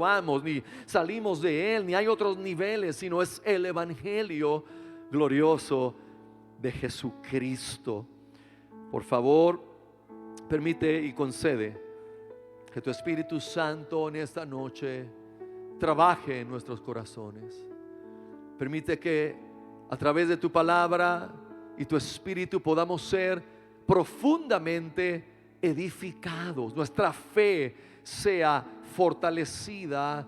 graduamos, ni salimos de él, ni hay otros niveles, sino es el evangelio glorioso de Jesucristo. Por favor, permite y concede que tu Espíritu Santo en esta noche trabaje en nuestros corazones. Permite que a través de tu palabra y tu Espíritu podamos ser profundamente edificados. Nuestra fe sea fortalecida,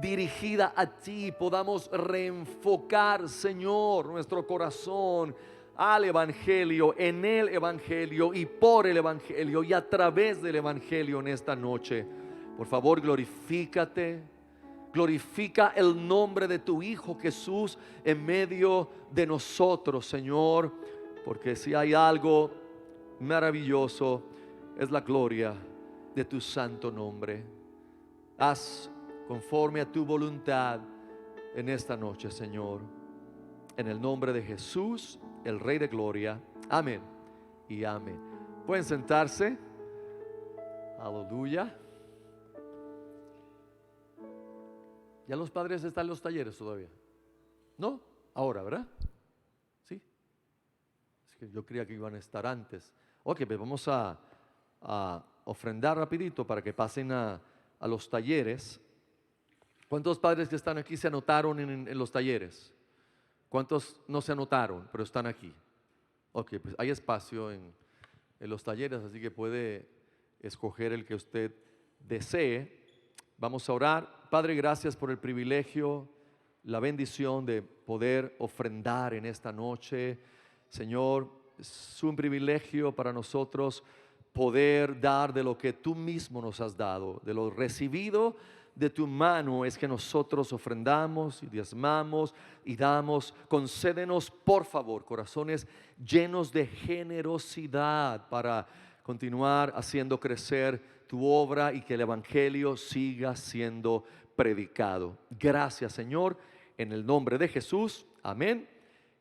dirigida a ti. Podamos reenfocar, Señor, nuestro corazón al Evangelio, en el Evangelio y por el Evangelio y a través del Evangelio en esta noche. Por favor, glorifícate. Glorifica el nombre de tu Hijo Jesús en medio de nosotros, Señor, porque si hay algo maravilloso es la gloria de tu santo nombre. Haz conforme a tu voluntad en esta noche, Señor, en el nombre de Jesús, el Rey de Gloria. Amén y amén. Pueden sentarse. Aleluya. ¿Ya los padres están en los talleres todavía? ¿No? Ahora, ¿verdad? Sí. Es que yo creía que iban a estar antes. Ok, pues vamos a ofrendar rapidito para que pasen a los talleres. ¿Cuántos padres que están aquí se anotaron en los talleres? ¿Cuántos no se anotaron, pero están aquí? Ok, pues hay espacio en los talleres, así que puede escoger el que usted desee. Vamos a orar. Padre, gracias por el privilegio, la bendición de poder ofrendar en esta noche. Señor, es un privilegio para nosotros poder dar de lo que tú mismo nos has dado, de lo recibido de tu mano es que nosotros ofrendamos y diezmamos y damos. Concédenos, por favor, corazones llenos de generosidad para continuar haciendo crecer tu obra y que el evangelio siga siendo predicado. Gracias, Señor, en el nombre de Jesús. Amén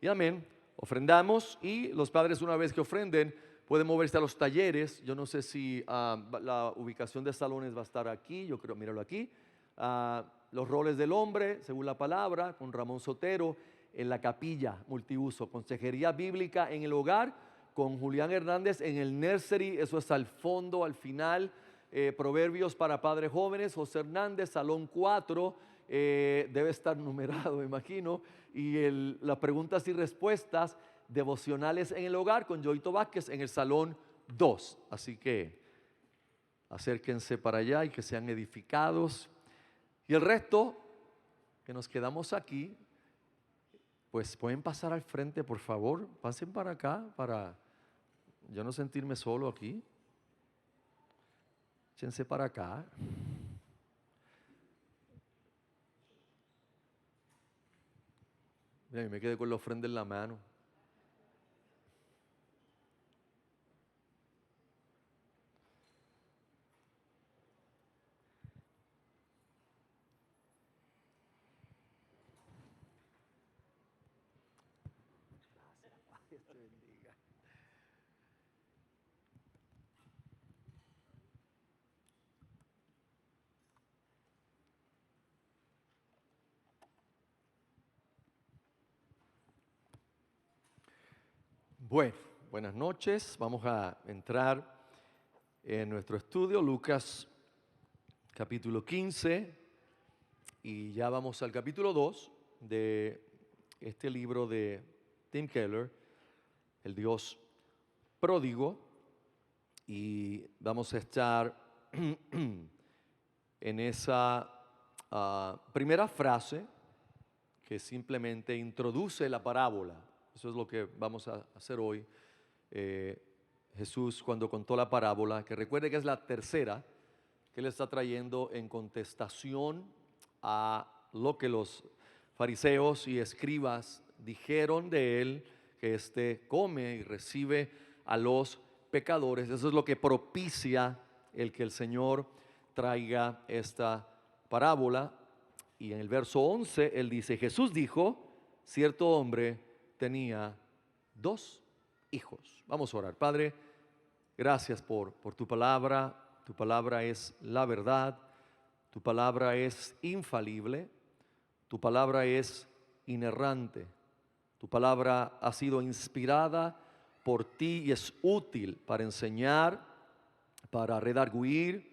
y amén. Ofrendamos y los padres, una vez que ofrenden, pueden moverse a los talleres. Yo no sé si la ubicación de salones va a estar aquí. Yo creo, míralo aquí. Los roles del hombre, según la palabra, con Ramón Sotero, en la capilla multiuso. Consejería bíblica en el hogar, con Julián Hernández en el nursery. Eso es al fondo, al final. Proverbios para padres jóvenes, José Hernández, salón 4. Debe estar numerado, me imagino. Y las preguntas y respuestas devocionales en el hogar con Joito Vázquez en el salón 2. Así que acérquense para allá y que sean edificados. Y el resto, que nos quedamos aquí, pues pueden pasar al frente, por favor. Pasen para acá para yo no sentirme solo aquí. Échense para acá. Mira, me quedé con la ofrenda en la mano. Dios te bendiga. Bueno, buenas noches. Vamos a entrar en nuestro estudio, Lucas capítulo 15, y ya vamos al capítulo 2 de este libro de Tim Keller, El Dios Pródigo, y vamos a estar en esa primera frase que simplemente introduce la parábola. Eso es lo que vamos a hacer hoy. Jesús, cuando contó la parábola, que recuerde que es la tercera que Él está trayendo en contestación a lo que los fariseos y escribas dijeron de Él, que éste come y recibe a los pecadores. Eso es lo que propicia el que el Señor traiga esta parábola. Y en el verso 11 Él dice: Jesús dijo, cierto hombre tenía 2 hijos. Vamos a orar. Padre, gracias por tu palabra. Tu palabra es la verdad. Tu palabra es infalible, tu palabra es inerrante, tu palabra ha sido inspirada por ti y es útil para enseñar, para redarguir,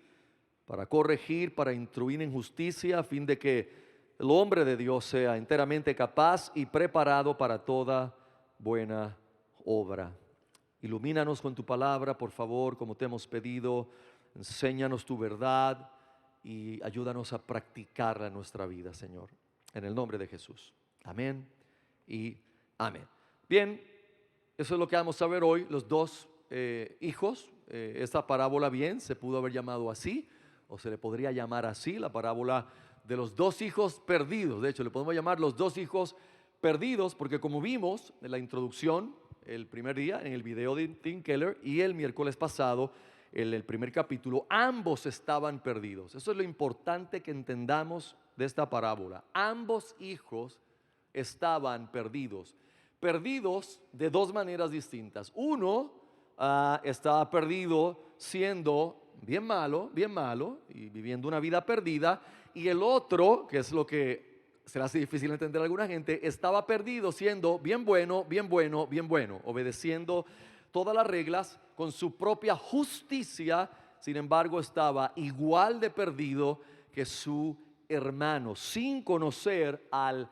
para corregir, para instruir en justicia, a fin de que el hombre de Dios sea enteramente capaz y preparado para toda buena obra. Ilumínanos con tu palabra, por favor, como te hemos pedido. Enséñanos tu verdad y ayúdanos a practicarla en nuestra vida, Señor. En el nombre de Jesús. Amén y amén. Bien, eso es lo que vamos a ver hoy, los dos hijos. Esta parábola bien se pudo haber llamado así, o se le podría llamar así, la parábola de los dos hijos perdidos. De hecho, le podemos llamar los dos hijos perdidos, porque como vimos en la introducción, el primer día en el video de Tim Keller y el miércoles pasado, en el primer capítulo, ambos estaban perdidos. Eso es lo importante que entendamos de esta parábola. Ambos hijos estaban perdidos. Perdidos de dos maneras distintas. Uno estaba perdido siendo bien malo y viviendo una vida perdida. Y el otro, que es lo que será así difícil entender a alguna gente, estaba perdido siendo bien bueno, obedeciendo todas las reglas con su propia justicia. Sin embargo, estaba igual de perdido que su hermano, sin conocer al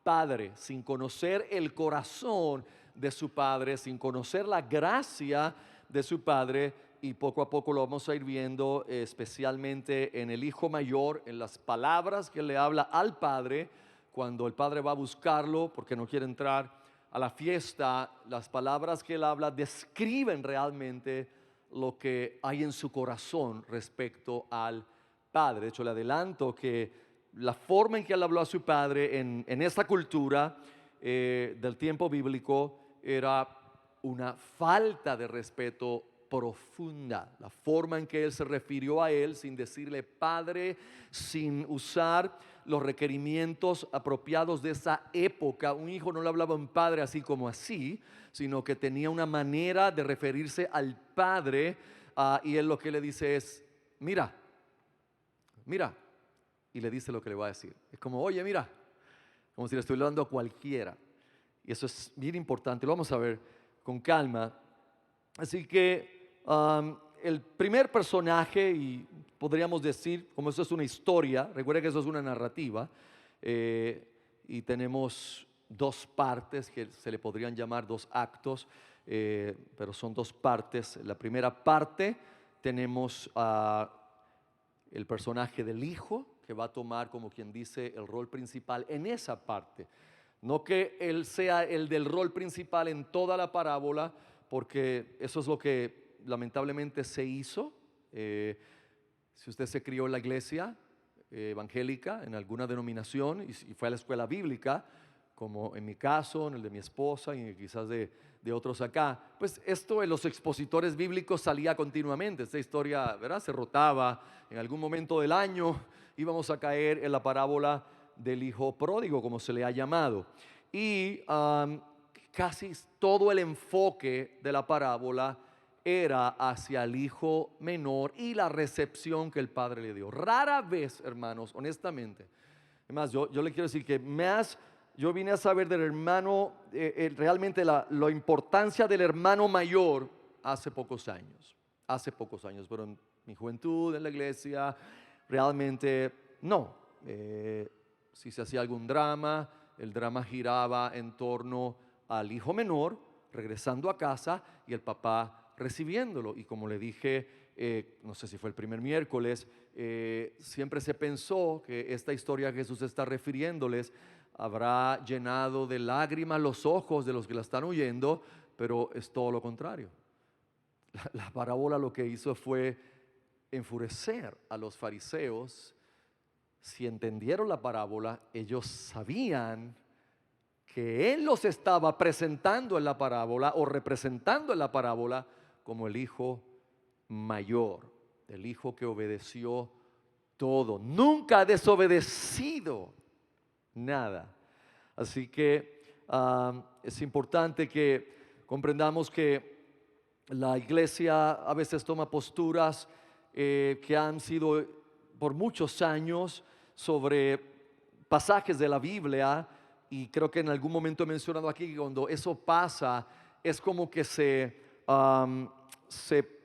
Padre, sin conocer el corazón de su Padre, sin conocer la gracia de su Padre. Y poco a poco lo vamos a ir viendo, especialmente en el hijo mayor, en las palabras que le habla al Padre cuando el Padre va a buscarlo porque no quiere entrar a la fiesta. Las palabras que él habla describen realmente lo que hay en su corazón respecto al Padre. De hecho, le adelanto que la forma en que él habló a su Padre en esta cultura del tiempo bíblico era una falta de respeto profunda. La forma en que él se refirió a él sin decirle Padre, sin usar los requerimientos apropiados de esa época. Un hijo no le hablaba a un padre así como así, sino que tenía una manera de referirse al Padre, y él lo que le dice es mira, y le dice lo que le va a decir. Es como, oye, mira, como si le estoy hablando a cualquiera. Y eso es bien importante, lo vamos a ver con calma. Así que el primer personaje, y podríamos decir, como esto es una historia, recuerda que eso es una narrativa, y tenemos dos partes que se le podrían llamar dos actos, pero son dos partes. La primera parte tenemos el personaje del hijo, que va a tomar, como quien dice, el rol principal en esa parte. No que él sea el del rol principal en toda la parábola, porque eso es lo que lamentablemente se hizo. Si usted se crió en la iglesia evangélica, en alguna denominación, y fue a la escuela bíblica, como en mi caso, en el de mi esposa y quizás de otros acá, pues esto en los expositores bíblicos salía continuamente. Esta historia, ¿verdad?, se rotaba. En algún momento del año íbamos a caer en la parábola del hijo pródigo, como se le ha llamado. Y casi todo el enfoque de la parábola era hacia el hijo menor y la recepción que el padre le dio. Rara vez, hermanos, honestamente, además yo le quiero decir que yo vine a saber del hermano, realmente la importancia del hermano mayor hace pocos años, pero en mi juventud en la iglesia realmente no. Si se hacía algún drama, el drama giraba en torno al hijo menor regresando a casa y el papá recibiéndolo. Y como le dije, no sé si fue el primer miércoles, siempre se pensó que esta historia que Jesús está refiriéndoles habrá llenado de lágrimas los ojos de los que la están oyendo, pero es todo lo contrario. La parábola lo que hizo fue enfurecer a los fariseos. Si entendieron la parábola, ellos sabían que él los estaba presentando en la parábola o representando en la parábola como el hijo mayor, el hijo que obedeció todo, nunca ha desobedecido nada. Así que es importante que comprendamos que la iglesia a veces toma posturas que han sido por muchos años sobre pasajes de la Biblia, y creo que en algún momento he mencionado aquí que cuando eso pasa es como que se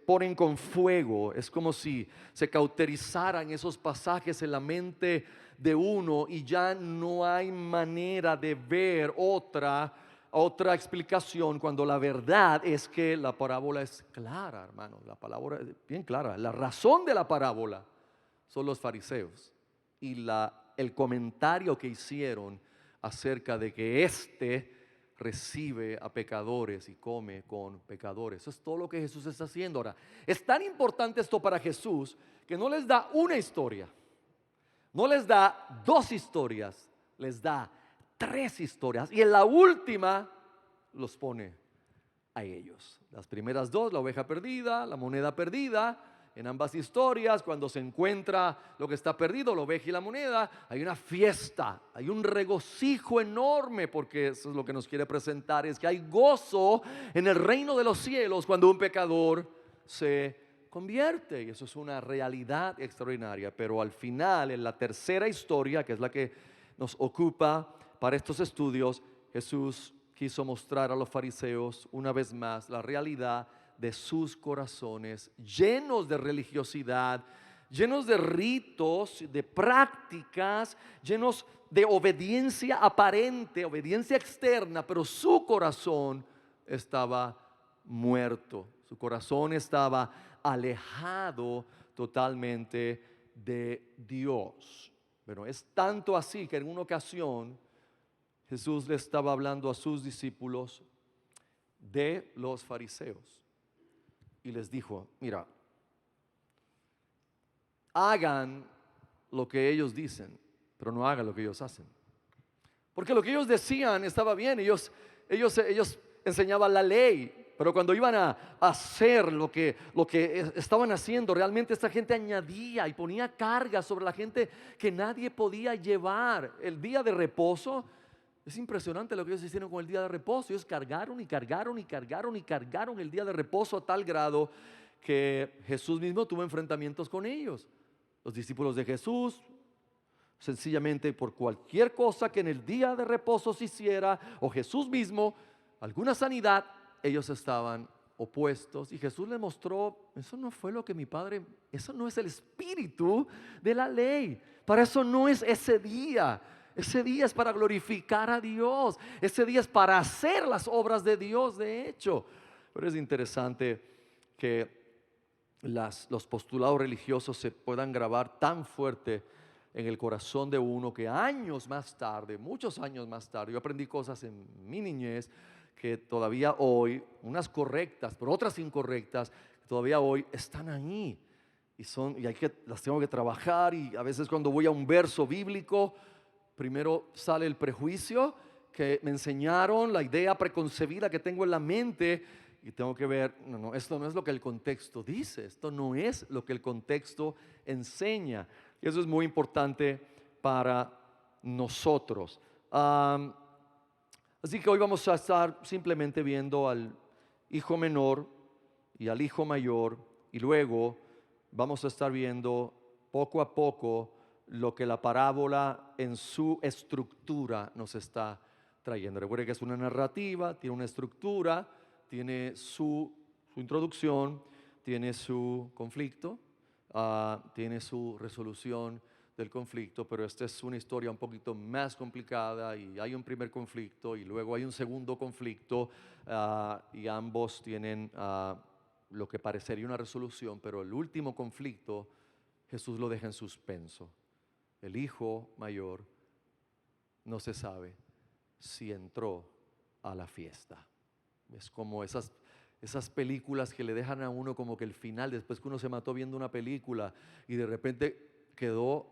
ponen con fuego, es como si se cauterizaran esos pasajes en la mente de uno y ya no hay manera de ver otra explicación, cuando la verdad es que la parábola es clara, hermano. La palabra es bien clara. La razón de la parábola son los fariseos y el comentario que hicieron acerca de que recibe a pecadores y come con pecadores. Eso es todo lo que Jesús está haciendo. Ahora, es tan importante esto para Jesús que no les da una historia, no les da dos historias, les da tres historias, y en la última los pone a ellos. Las primeras dos, la oveja perdida, la moneda perdida. En ambas historias, cuando se encuentra lo que está perdido, la oveja y la moneda, hay una fiesta, hay un regocijo enorme, porque eso es lo que nos quiere presentar, es que hay gozo en el reino de los cielos cuando un pecador se convierte, y eso es una realidad extraordinaria. Pero al final, en la tercera historia, que es la que nos ocupa para estos estudios, Jesús quiso mostrar a los fariseos una vez más la realidad de sus corazones, llenos de religiosidad, llenos de ritos, de prácticas, llenos de obediencia aparente, obediencia externa, pero su corazón estaba muerto, su corazón estaba alejado totalmente de Dios. Bueno, es tanto así que en una ocasión Jesús le estaba hablando a sus discípulos de los fariseos y les dijo: mira, hagan lo que ellos dicen, pero no hagan lo que ellos hacen. Porque lo que ellos decían estaba bien, ellos enseñaban la ley, pero cuando iban a hacer lo que estaban haciendo, realmente esta gente añadía y ponía cargas sobre la gente que nadie podía llevar. El día de reposo, es impresionante lo que ellos hicieron con el día de reposo. Ellos cargaron y cargaron y cargaron y cargaron el día de reposo a tal grado que Jesús mismo tuvo enfrentamientos con ellos. Los discípulos de Jesús, sencillamente por cualquier cosa que en el día de reposo se hiciera, o Jesús mismo, alguna sanidad, ellos estaban opuestos. Y Jesús les mostró: eso no fue lo que mi Padre, eso no es el espíritu de la ley. Para eso no es ese día. Ese día es para glorificar a Dios. Ese día es para hacer las obras de Dios, de hecho. Pero es interesante que los postulados religiosos se puedan grabar tan fuerte en el corazón de uno, que años más tarde, muchos años más tarde, yo aprendí cosas en mi niñez que todavía hoy, unas correctas, pero otras incorrectas, todavía hoy están ahí y las tengo que trabajar. Y a veces cuando voy a un verso bíblico, primero sale el prejuicio que me enseñaron, la idea preconcebida que tengo en la mente, y tengo que ver: no, esto no es lo que el contexto dice, esto no es lo que el contexto enseña. Y eso es muy importante para nosotros. Así que hoy vamos a estar simplemente viendo al hijo menor y al hijo mayor, y luego vamos a estar viendo poco a poco lo que la parábola en su estructura nos está trayendo. Recuerde que es una narrativa, tiene una estructura, tiene su introducción, tiene su conflicto, tiene su resolución del conflicto, pero esta es una historia un poquito más complicada, y hay un primer conflicto y luego hay un segundo conflicto, y ambos tienen lo que parecería una resolución, pero el último conflicto Jesús lo deja en suspenso. El hijo mayor no se sabe si entró a la fiesta. Es como esas películas que le dejan a uno como que el final, después que uno se mató viendo una película y de repente quedó: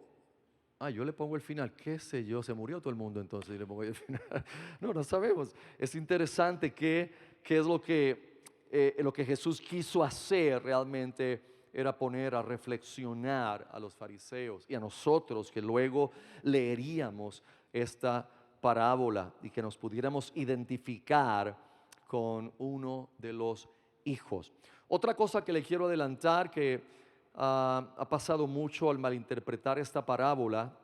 yo le pongo el final, qué sé yo, se murió todo el mundo, entonces le pongo el final. No sabemos. Es interesante qué es lo que Jesús quiso hacer realmente. Era poner a reflexionar a los fariseos y a nosotros, que luego leeríamos esta parábola y que nos pudiéramos identificar con uno de los hijos. Otra cosa que le quiero adelantar, que ha pasado mucho al malinterpretar esta parábola,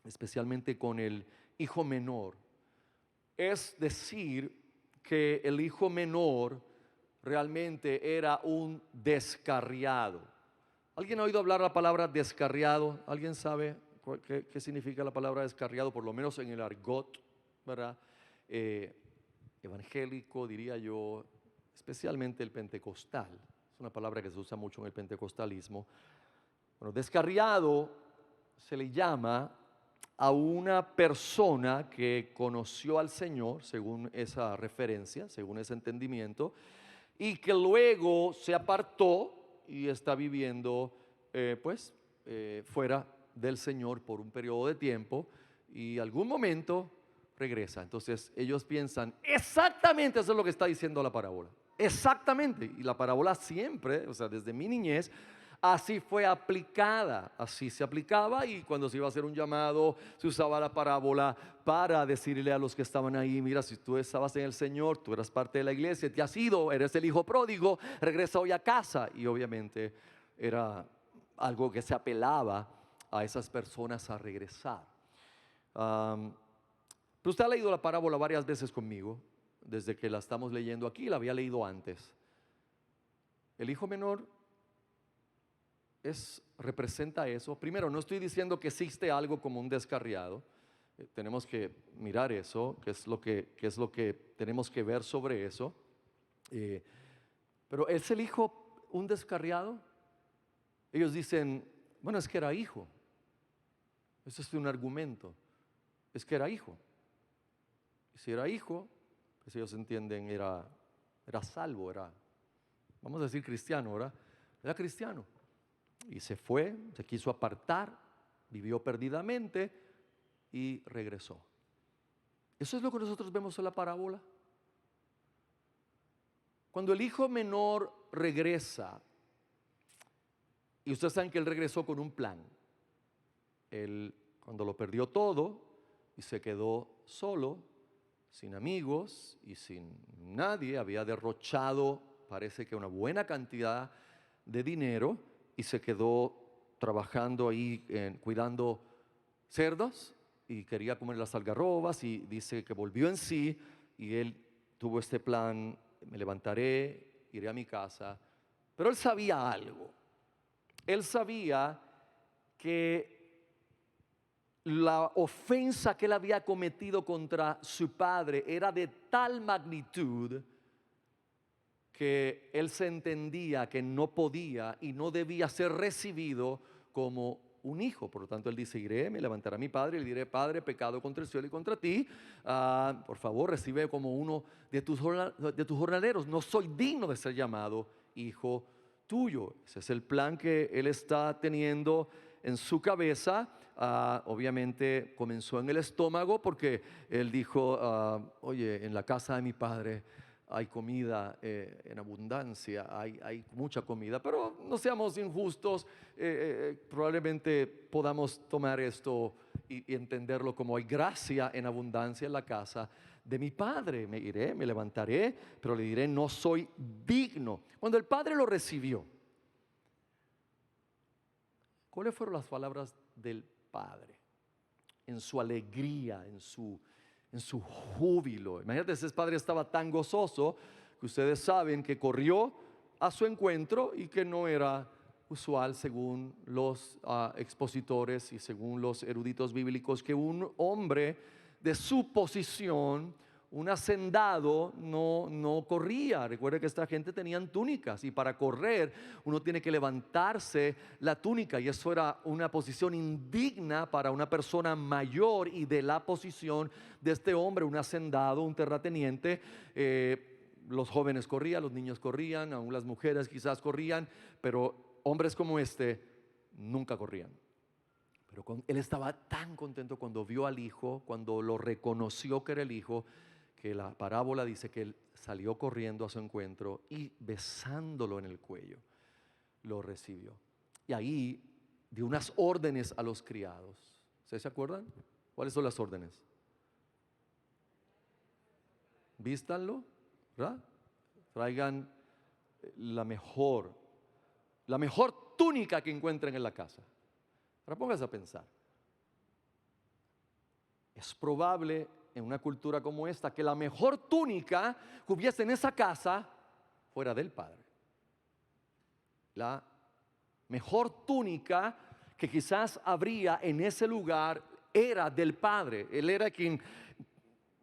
especialmente con el hijo menor. Es decir, que el hijo menor realmente era un descarriado. ¿Alguien ha oído hablar la palabra descarriado? ¿Alguien sabe qué significa la palabra descarriado? Por lo menos en el argot, ¿verdad? Evangélico, diría yo, especialmente el pentecostal. Es una palabra que se usa mucho en el pentecostalismo. Bueno, descarriado se le llama a una persona que conoció al Señor, según esa referencia, según ese entendimiento, y que luego se apartó y está viviendo fuera del Señor por un periodo de tiempo y algún momento regresa. Entonces ellos piensan, exactamente eso es lo que está diciendo la parábola. Exactamente. Y la parábola siempre, o sea, desde mi niñez, así fue aplicada, así se aplicaba, y cuando se iba a hacer un llamado se usaba la parábola para decirle a los que estaban ahí: mira, si tú estabas en el Señor, tú eras parte de la iglesia, te has ido, eres el hijo pródigo, regresa hoy a casa. Y obviamente era algo que se apelaba a esas personas a regresar. Pero usted ha leído la parábola varias veces conmigo, desde que la estamos leyendo aquí, la había leído antes. El hijo menor representa eso. Primero, no estoy diciendo que existe algo como un descarriado. Tenemos que mirar eso, qué es lo que tenemos que ver sobre eso. Pero ¿es el hijo un descarriado? Ellos dicen, bueno, es que era hijo. Eso es un argumento. Es que era hijo. Y si era hijo, pues ellos entienden, era salvo, vamos a decir cristiano, ¿verdad? Era cristiano. Y se fue, se quiso apartar, vivió perdidamente y regresó. Eso es lo que nosotros vemos en la parábola. Cuando el hijo menor regresa, y ustedes saben que él regresó con un plan. Él, cuando lo perdió todo y se quedó solo, sin amigos y sin nadie, había derrochado, parece que una buena cantidad de dinero, y se quedó trabajando ahí cuidando cerdos y quería comer las algarrobas, y dice que volvió en sí y él tuvo este plan: me levantaré, iré a mi casa. Pero él sabía algo. Él sabía que la ofensa que él había cometido contra su padre era de tal magnitud que él se entendía que no podía y no debía ser recibido como un hijo. Por lo tanto, él dice: iré, me levantaré a mi padre y le diré: Padre, pecado contra el cielo y contra ti, por favor recibe como uno de tus jornaleros, no soy digno de ser llamado hijo tuyo. Ese es el plan que él está teniendo en su cabeza. Obviamente comenzó en el estómago, porque él dijo: oye, en la casa de mi padre hay comida en abundancia, hay mucha comida. Pero no seamos injustos, probablemente podamos tomar esto y entenderlo como: hay gracia en abundancia en la casa de mi padre. Me iré, me levantaré, pero le diré: no soy digno. Cuando el padre lo recibió, ¿cuáles fueron las palabras del padre? En su alegría, en su júbilo. Imagínate, ese padre estaba tan gozoso que ustedes saben que corrió a su encuentro, y que no era usual, según los expositores y según los eruditos bíblicos, que un hombre de su posición, un hacendado, no corría. Recuerde que esta gente tenían túnicas, y para correr uno tiene que levantarse la túnica, y eso era una posición indigna para una persona mayor. Y de la posición de este hombre, un hacendado, un terrateniente, los jóvenes corrían, los niños corrían, aún las mujeres quizás corrían, pero hombres como este nunca corrían. Pero él estaba tan contento cuando vio al hijo, cuando lo reconoció que era el hijo, que la parábola dice que él salió corriendo a su encuentro y, besándolo en el cuello, lo recibió. Y ahí dio unas órdenes a los criados. ¿Ustedes se acuerdan? ¿Cuáles son las órdenes? Vístanlo, ¿verdad? Traigan la mejor túnica que encuentren en la casa. Ahora póngase a pensar. Es probable en una cultura como esta que la mejor túnica que hubiese en esa casa fuera del padre. La mejor túnica que quizás habría en ese lugar era del padre. Él era quien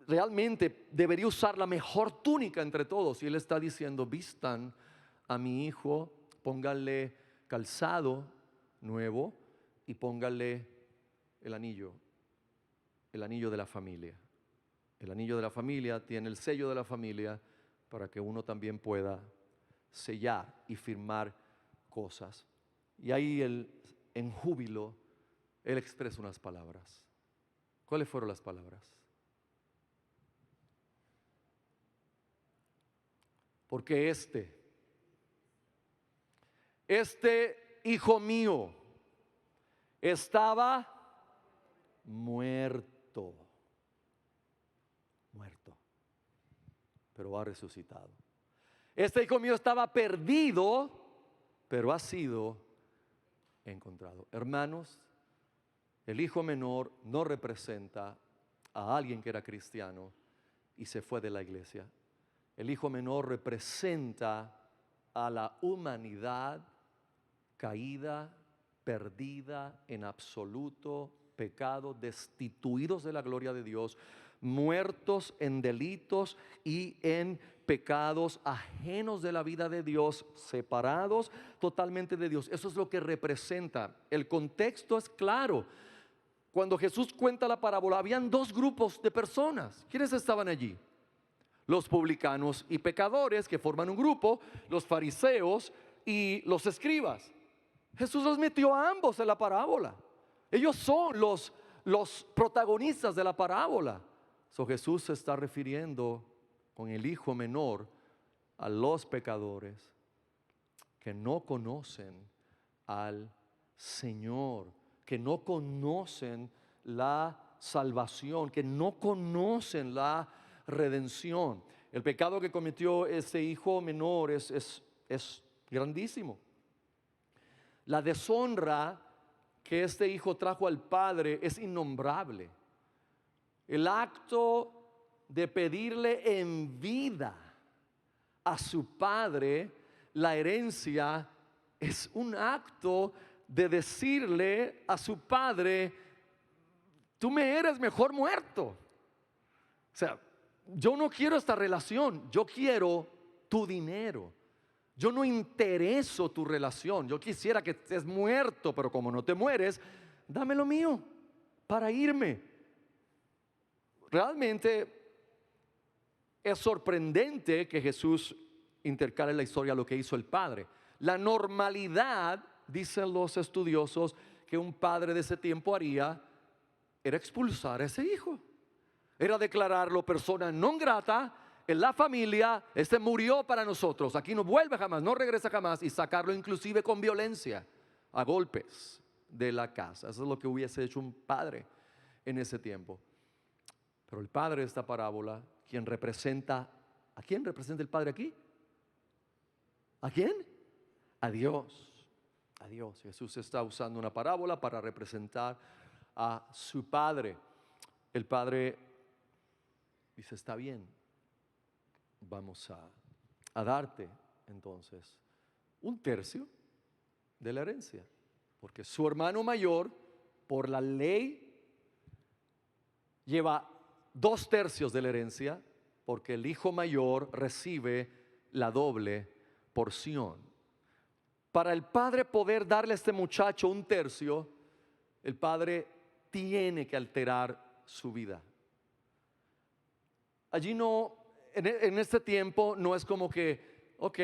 realmente debería usar la mejor túnica entre todos. Y él está diciendo: vistan a mi hijo, pónganle calzado nuevo y pónganle el anillo de la familia. El anillo de la familia tiene el sello de la familia para que uno también pueda sellar y firmar cosas. Y ahí él, en júbilo, él expresa unas palabras. ¿Cuáles fueron las palabras? Porque este hijo mío estaba muerto, pero ha resucitado. Este hijo mío estaba perdido, pero ha sido encontrado. Hermanos, el hijo menor no representa a alguien que era cristiano y se fue de la iglesia. El hijo menor representa a la humanidad caída, perdida en absoluto pecado, destituidos de la gloria de Dios, muertos en delitos y en pecados, ajenos de la vida de Dios, separados totalmente de Dios. Eso es lo que representa. El contexto es claro. Cuando Jesús cuenta la parábola, habían dos grupos de personas. ¿Quiénes estaban allí? Los publicanos y pecadores, que forman un grupo, los fariseos y los escribas. Jesús los metió a ambos en la parábola. Ellos son los protagonistas de la parábola. Jesús se está refiriendo con el hijo menor a los pecadores que no conocen al Señor, que no conocen la salvación, que no conocen la redención. El pecado que cometió ese hijo menor es grandísimo. La deshonra que este hijo trajo al padre es innombrable. El acto de pedirle en vida a su padre la herencia es un acto de decirle a su padre: tú me eres mejor muerto. O sea, yo no quiero esta relación, yo quiero tu dinero. Yo no intereso tu relación. Yo quisiera que estés muerto, pero como no te mueres, dame lo mío para irme. Realmente es sorprendente que Jesús intercale en la historia lo que hizo el padre. La normalidad, dicen los estudiosos, que un padre de ese tiempo haría era expulsar a ese hijo. Era declararlo persona non grata en la familia. Este murió para nosotros, aquí no vuelve jamás, no regresa jamás, y sacarlo inclusive con violencia, a golpes de la casa. Eso es lo que hubiese hecho un padre en ese tiempo. Pero el padre de esta parábola, ¿quién representa? ¿A quién representa el padre aquí? ¿A quién? A Dios. A Dios. Jesús está usando una parábola para representar a su padre. El padre dice: está bien, vamos a darte entonces un tercio de la herencia, porque su hermano mayor, por la ley, lleva 2/3 de la herencia, porque el hijo mayor recibe la doble porción. Para el padre poder darle a este muchacho 1/3, el padre tiene que alterar su vida. Allí no, en este tiempo no es como que, ok,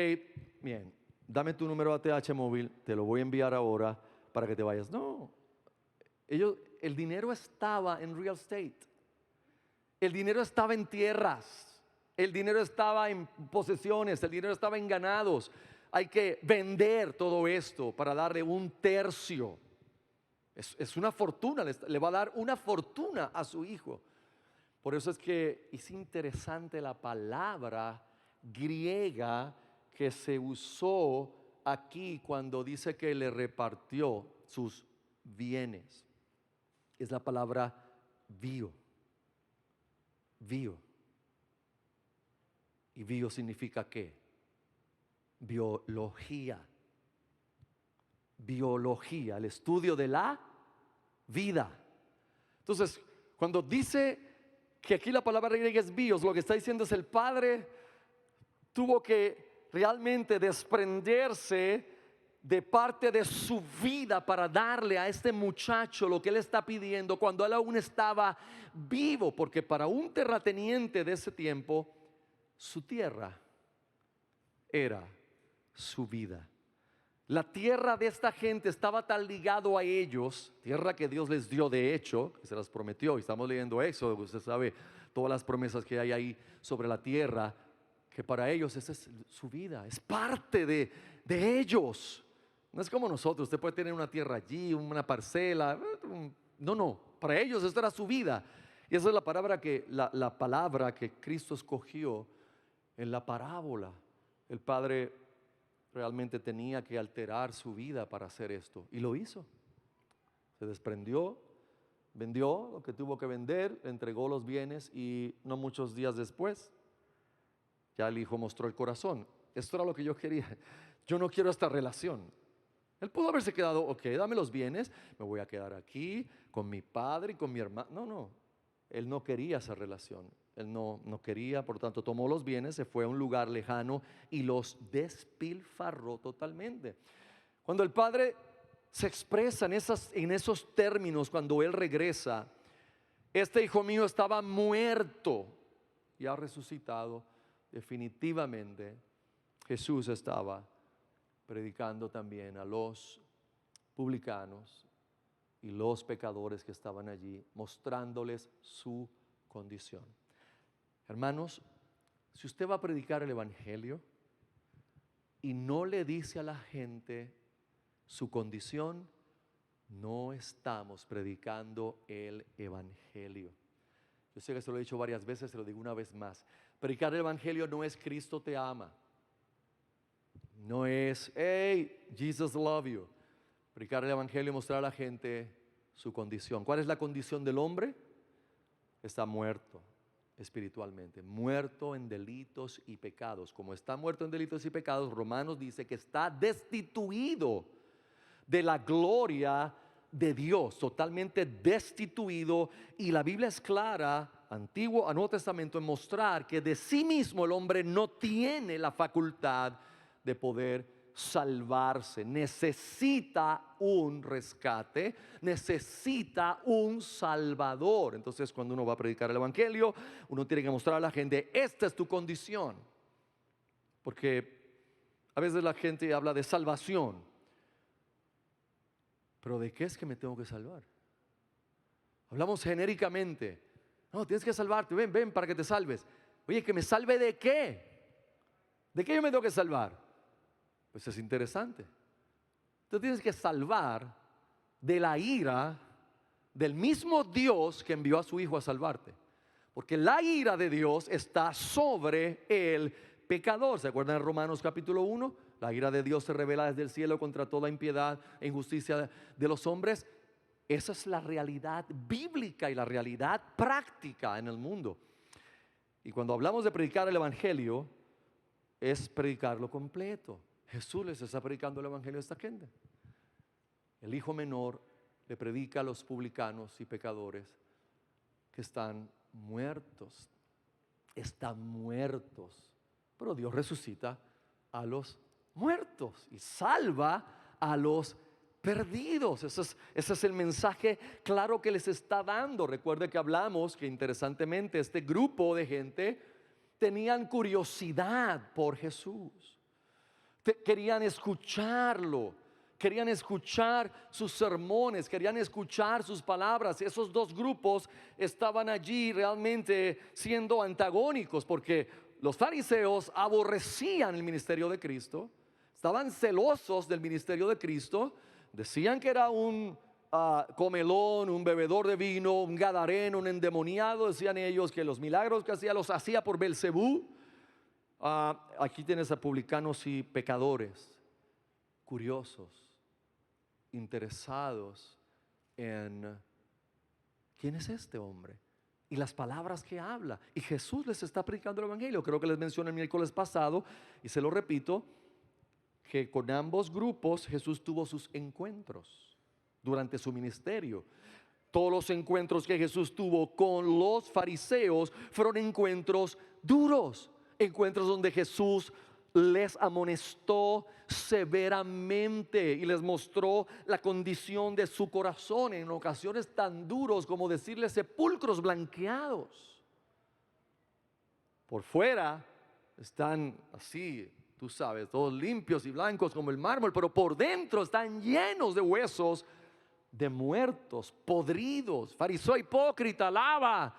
bien, dame tu número ATH móvil, te lo voy a enviar ahora para que te vayas. No, el dinero estaba en real estate. El dinero estaba en tierras, el dinero estaba en posesiones, el dinero estaba en ganados. Hay que vender todo esto para darle 1/3. Es una fortuna, le va a dar una fortuna a su hijo. Por eso es que es interesante la palabra griega que se usó aquí cuando dice que le repartió sus bienes, es la palabra bio. Bio. ¿Y bio significa qué? Biología. Biología, el estudio de la vida. Entonces, cuando dice que aquí la palabra griega es bios, lo que está diciendo es el Padre tuvo que realmente desprenderse de parte de su vida para darle a este muchacho lo que él está pidiendo cuando él aún estaba vivo, porque para un terrateniente de ese tiempo, su tierra era su vida. La tierra de esta gente estaba tan ligado a ellos, tierra que Dios les dio de hecho, que se las prometió, y estamos leyendo eso, usted sabe todas las promesas que hay ahí sobre la tierra, que para ellos esa es su vida, es parte de ellos. No es como nosotros, usted puede tener una tierra allí, una parcela, no, para ellos esta era su vida. Y esa es la palabra la palabra que Cristo escogió en la parábola. El Padre realmente tenía que alterar su vida para hacer esto, y lo hizo. Se desprendió, vendió lo que tuvo que vender, le entregó los bienes, y no muchos días después ya el hijo mostró el corazón. Esto era lo que yo quería. Yo no quiero esta relación. Él pudo haberse quedado, ok, dame los bienes, me voy a quedar aquí con mi padre y con mi hermano. No, él no quería esa relación. Él no quería, por tanto tomó los bienes, se fue a un lugar lejano y los despilfarró totalmente. Cuando el padre se expresa en esos términos, cuando él regresa, este hijo mío estaba muerto y ha resucitado. Definitivamente Jesús estaba predicando también a los publicanos y los pecadores que estaban allí, mostrándoles su condición. Hermanos, si usted va a predicar el evangelio y no le dice a la gente su condición, no estamos predicando el evangelio. Yo sé que se lo he dicho varias veces, se lo digo una vez más. Predicar el evangelio no es Cristo te ama. No es, hey, Jesus love you. Predicar el evangelio y mostrar a la gente su condición. ¿Cuál es la condición del hombre? Está muerto espiritualmente, muerto en delitos y pecados. Como está muerto en delitos y pecados, Romanos dice que está destituido de la gloria de Dios, totalmente destituido. Y la Biblia es clara, Antiguo a Nuevo Testamento, en mostrar que de sí mismo el hombre no tiene la facultad de poder salvarse. Necesita un rescate, necesita un salvador. Entonces, cuando uno va a predicar el evangelio, uno tiene que mostrar a la gente, esta es tu condición. Porque a veces la gente habla de salvación, pero ¿de qué es que me tengo que salvar? Hablamos genéricamente. No, tienes que salvarte, ven para que te salves. Oye, ¿que me salve de qué? ¿De qué yo me tengo que salvar? Pues es interesante. Tú tienes que salvar de la ira del mismo Dios que envió a su Hijo a salvarte. Porque la ira de Dios está sobre el pecador. ¿Se acuerdan de Romanos capítulo 1? La ira de Dios se revela desde el cielo contra toda impiedad e injusticia de los hombres. Esa es la realidad bíblica y la realidad práctica en el mundo. Y cuando hablamos de predicar el evangelio, es predicarlo completo. Jesús les está predicando el evangelio a esta gente. El hijo menor le predica a los publicanos y pecadores que están muertos. Están muertos. Pero Dios resucita a los muertos y salva a los perdidos. Ese es el mensaje claro que les está dando. Recuerde que hablamos que interesantemente este grupo de gente tenían curiosidad por Jesús. Querían escucharlo, querían escuchar sus sermones, querían escuchar sus palabras. Esos dos grupos estaban allí realmente siendo antagónicos, porque los fariseos aborrecían el ministerio de Cristo, estaban celosos del ministerio de Cristo, decían que era un comelón, un bebedor de vino, un gadareno, un endemoniado. Decían ellos que los milagros que hacía los hacía por Belcebú. Aquí tienes a publicanos y pecadores. curiosos, interesados en quién es este hombre y las palabras que habla. Y Jesús les está predicando el evangelio. Creo que les mencioné el miércoles pasado y se lo repito, que con ambos grupos Jesús tuvo sus encuentros durante su ministerio. Todos los encuentros que Jesús tuvo con los fariseos fueron encuentros duros, encuentros donde Jesús les amonestó severamente y les mostró la condición de su corazón en ocasiones tan duros como decirles sepulcros blanqueados. Por fuera están así, tú sabes, todos limpios y blancos como el mármol, pero por dentro están llenos de huesos de muertos, podridos. Fariseo hipócrita, lava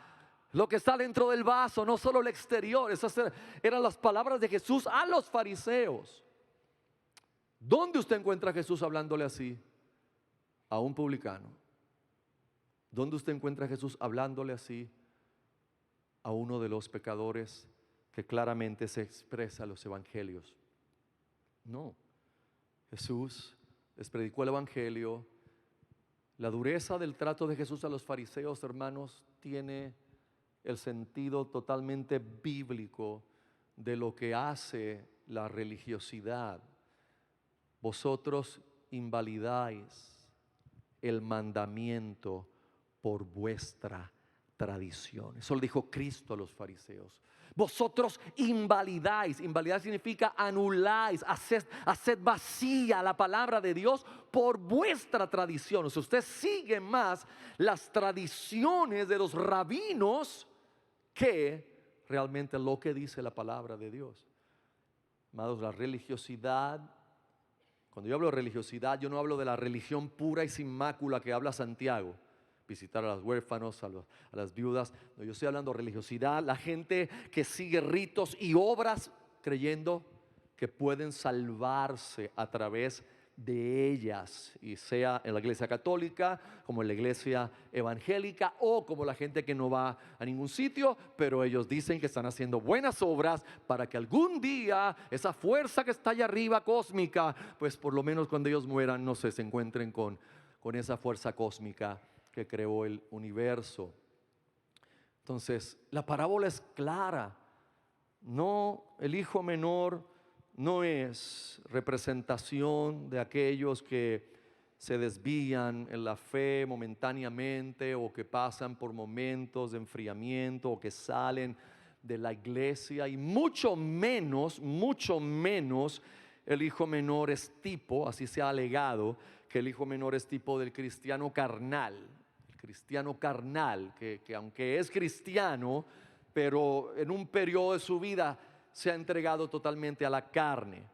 lo que está dentro del vaso, no solo el exterior. Esas eran las palabras de Jesús a los fariseos. ¿Dónde usted encuentra a Jesús hablándole así a un publicano? ¿Dónde usted encuentra a Jesús hablándole así a uno de los pecadores que claramente se expresa en los evangelios? No. Jesús les predicó el evangelio. La dureza del trato de Jesús a los fariseos, hermanos, tiene el sentido totalmente bíblico de lo que hace la religiosidad. Vosotros invalidáis el mandamiento por vuestra tradición. Eso lo dijo Cristo a los fariseos. Vosotros invalidáis. Invalidar significa anuláis, haced vacía la palabra de Dios por vuestra tradición. O sea, usted sigue más las tradiciones de los rabinos que realmente lo que dice la palabra de Dios. Amados, la religiosidad, cuando yo hablo de religiosidad, yo no hablo de la religión pura y sin mácula que habla Santiago, visitar a los huérfanos, a las viudas. No, yo estoy hablando de religiosidad, la gente que sigue ritos y obras creyendo que pueden salvarse a través de ellas, y sea en la iglesia católica, como en la iglesia evangélica, o como la gente que no va a ningún sitio, pero ellos dicen que están haciendo buenas obras para que algún día esa fuerza que está allá arriba cósmica, pues por lo menos cuando ellos mueran, no sé, se encuentren con esa fuerza cósmica que creó el universo. Entonces, la parábola es clara. No, el hijo menor no es representación de aquellos que se desvían en la fe momentáneamente, o que pasan por momentos de enfriamiento, o que salen de la iglesia, y mucho menos el hijo menor es tipo, así se ha alegado, que el hijo menor es tipo del cristiano carnal. El cristiano carnal, que aunque es cristiano, pero en un periodo de su vida se ha entregado totalmente a la carne.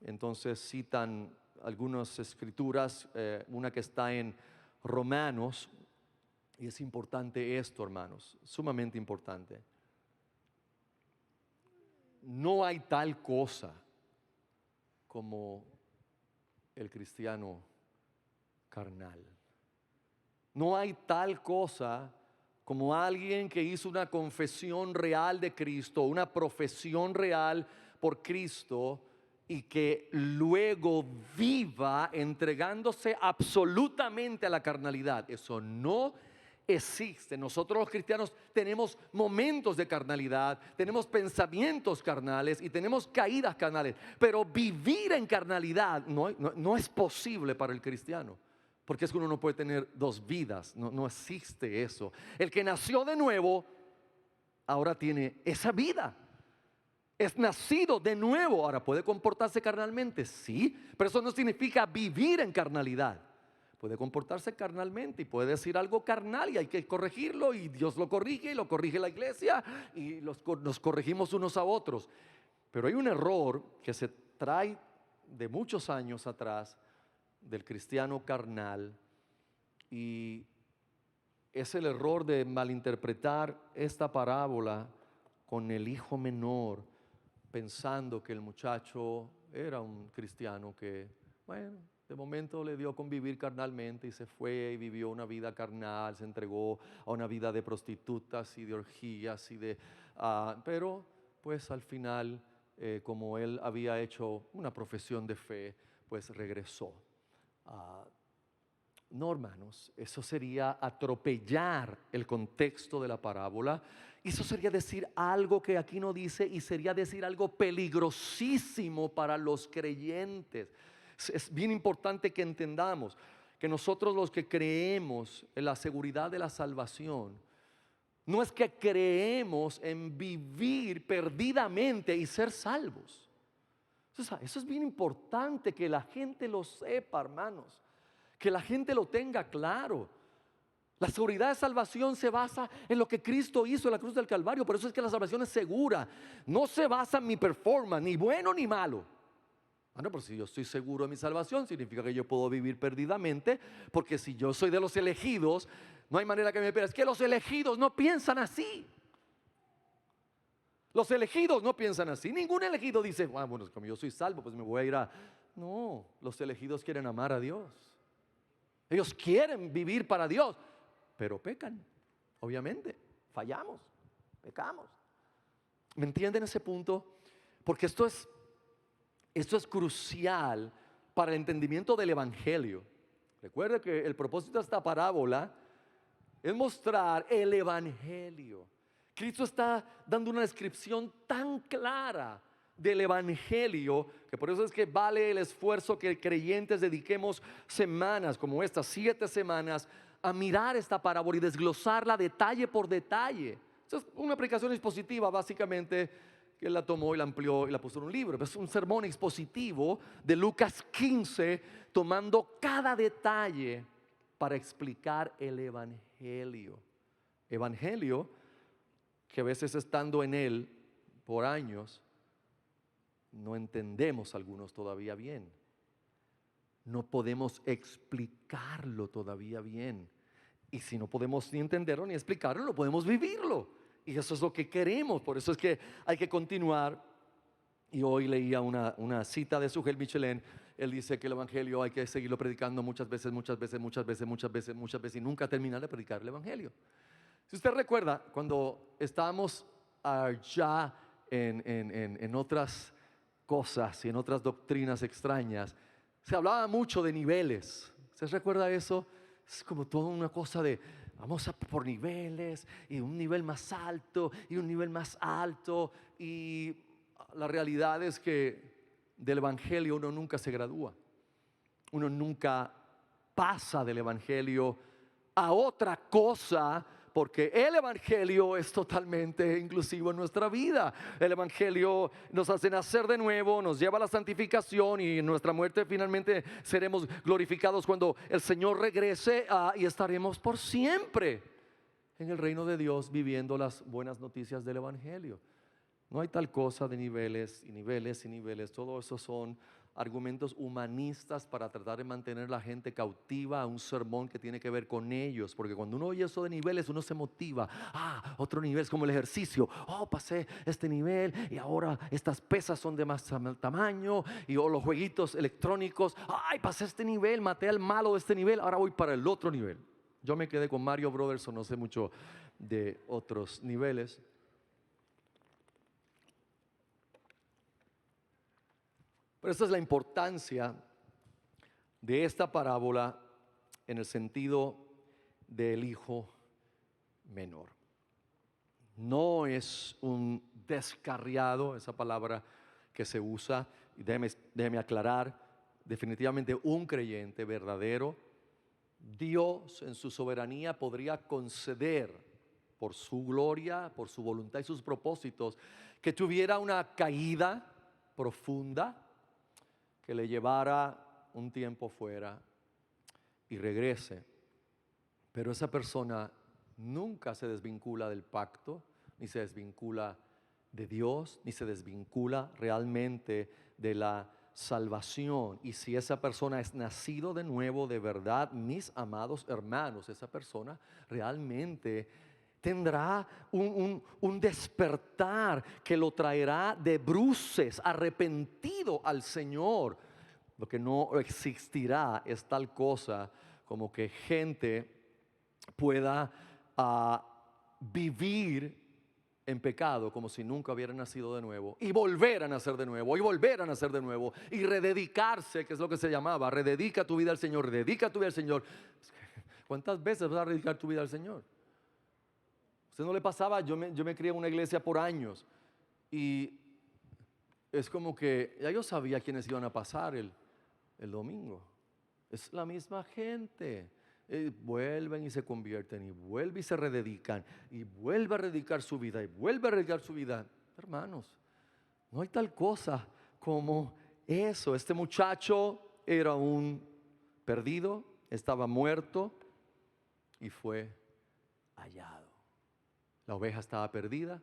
Entonces citan algunas escrituras, una que está en Romanos, y es importante esto, hermanos, sumamente importante. No hay tal cosa como el cristiano carnal. No hay tal cosa como alguien que hizo una confesión real de Cristo, una profesión real por Cristo, y que luego viva entregándose absolutamente a la carnalidad. Eso no existe. Nosotros los cristianos tenemos momentos de carnalidad, tenemos pensamientos carnales y tenemos caídas carnales, pero vivir en carnalidad no es posible para el cristiano. Porque es que uno no puede tener dos vidas, no existe eso. El que nació de nuevo ahora tiene esa vida. Es nacido de nuevo. Ahora, ¿puede comportarse carnalmente? Sí, pero eso no significa vivir en carnalidad. Puede comportarse carnalmente y puede decir algo carnal y hay que corregirlo, y Dios lo corrige y lo corrige la iglesia y nos corregimos unos a otros. Pero hay un error que se trae de muchos años atrás del cristiano carnal, y es el error de malinterpretar esta parábola con el hijo menor, pensando que el muchacho era un cristiano que, bueno, de momento le dio convivir carnalmente y se fue y vivió una vida carnal, se entregó a una vida de prostitutas y de orgías pero pues al final, como él había hecho una profesión de fe, pues regresó. No, hermanos, eso sería atropellar el contexto de la parábola. Eso sería decir algo que aquí no dice y sería decir algo peligrosísimo para los creyentes. Es bien importante que entendamos que nosotros los que creemos en la seguridad de la salvación, no es que creemos en vivir perdidamente y ser salvos. Eso es bien importante que la gente lo sepa, hermanos. Que la gente lo tenga claro. La seguridad de salvación se basa en lo que Cristo hizo en la cruz del Calvario. Por eso es que la salvación es segura. No se basa en mi performance, ni bueno ni malo. Bueno, pero si yo estoy seguro de mi salvación, significa que yo puedo vivir perdidamente. Porque si yo soy de los elegidos, no hay manera que me pierda. Es que los elegidos no piensan así. Los elegidos no piensan así. Ningún elegido dice, bueno, como yo soy salvo, pues me voy a ir a... No, los elegidos quieren amar a Dios. Ellos quieren vivir para Dios, pero pecan, obviamente, fallamos, pecamos. ¿Me entienden ese punto? Porque esto es crucial para el entendimiento del Evangelio. Recuerde que el propósito de esta parábola es mostrar el Evangelio. Cristo está dando una descripción tan clara del Evangelio, que por eso es que vale el esfuerzo que creyentes dediquemos semanas como estas, 7 semanas, a mirar esta parábola y desglosarla detalle por detalle. Esa es una aplicación expositiva básicamente, que él la tomó y la amplió y la puso en un libro. Es un sermón expositivo de Lucas 15, tomando cada detalle para explicar el Evangelio. Evangelio que a veces estando en él por años, no entendemos algunos todavía bien. No podemos explicarlo todavía bien. Y si no podemos ni entenderlo ni explicarlo, no podemos vivirlo. Y eso es lo que queremos. Por eso es que hay que continuar. Y hoy leía una cita de Sujel Michelén. Él dice que el Evangelio hay que seguirlo predicando muchas veces y nunca terminar de predicar el Evangelio. Si usted recuerda, cuando estábamos allá en otras cosas y en otras doctrinas extrañas, se hablaba mucho de niveles. ¿Usted recuerda eso? Es como toda una cosa de vamos a por niveles y un nivel más alto y un nivel más alto. Y la realidad es que del Evangelio uno nunca se gradúa. Uno nunca pasa del Evangelio a otra cosa, porque el Evangelio es totalmente inclusivo en nuestra vida. El Evangelio nos hace nacer de nuevo, nos lleva a la santificación y en nuestra muerte finalmente seremos glorificados cuando el Señor regrese y estaremos por siempre en el reino de Dios viviendo las buenas noticias del Evangelio. No hay tal cosa de niveles y niveles y niveles. Todo eso son argumentos humanistas para tratar de mantener a la gente cautiva a un sermón que tiene que ver con ellos. Porque cuando uno oye eso de niveles, uno se motiva. Otro nivel es como el ejercicio. Pasé este nivel y ahora estas pesas son de más tamaño. Y los jueguitos electrónicos. Pasé este nivel, maté al malo de este nivel, ahora voy para el otro nivel. Yo me quedé con Mario Brothers, o no sé mucho de otros niveles. Pero esta es la importancia de esta parábola en el sentido del hijo menor. No es un descarriado, esa palabra que se usa, y déjeme aclarar, definitivamente un creyente verdadero, Dios en su soberanía podría conceder por su gloria, por su voluntad y sus propósitos, que tuviera una caída profunda, que le llevara un tiempo fuera y regrese. Pero esa persona nunca se desvincula del pacto, ni se desvincula de Dios, ni se desvincula realmente de la salvación. Y si esa persona es nacido de nuevo de verdad, mis amados hermanos, esa persona realmente tendrá un despertar que lo traerá de bruces, arrepentido al Señor. Lo que no existirá es tal cosa como que gente pueda vivir en pecado como si nunca hubieran nacido de nuevo, y volver a nacer de nuevo, y volver a nacer de nuevo, y rededicarse, que es lo que se llamaba, rededica tu vida al Señor, rededica tu vida al Señor. ¿Cuántas veces vas a dedicar tu vida al Señor? ¿Usted no le pasaba? Yo me crié en una iglesia por años, y es como que ya yo sabía quiénes iban a pasar el domingo. Es la misma gente. Vuelven y se convierten, y vuelven y se rededican, y vuelve a rededicar su vida, y vuelve a rededicar su vida. Hermanos, no hay tal cosa como eso. Este muchacho era un perdido, estaba muerto y fue hallado. La oveja estaba perdida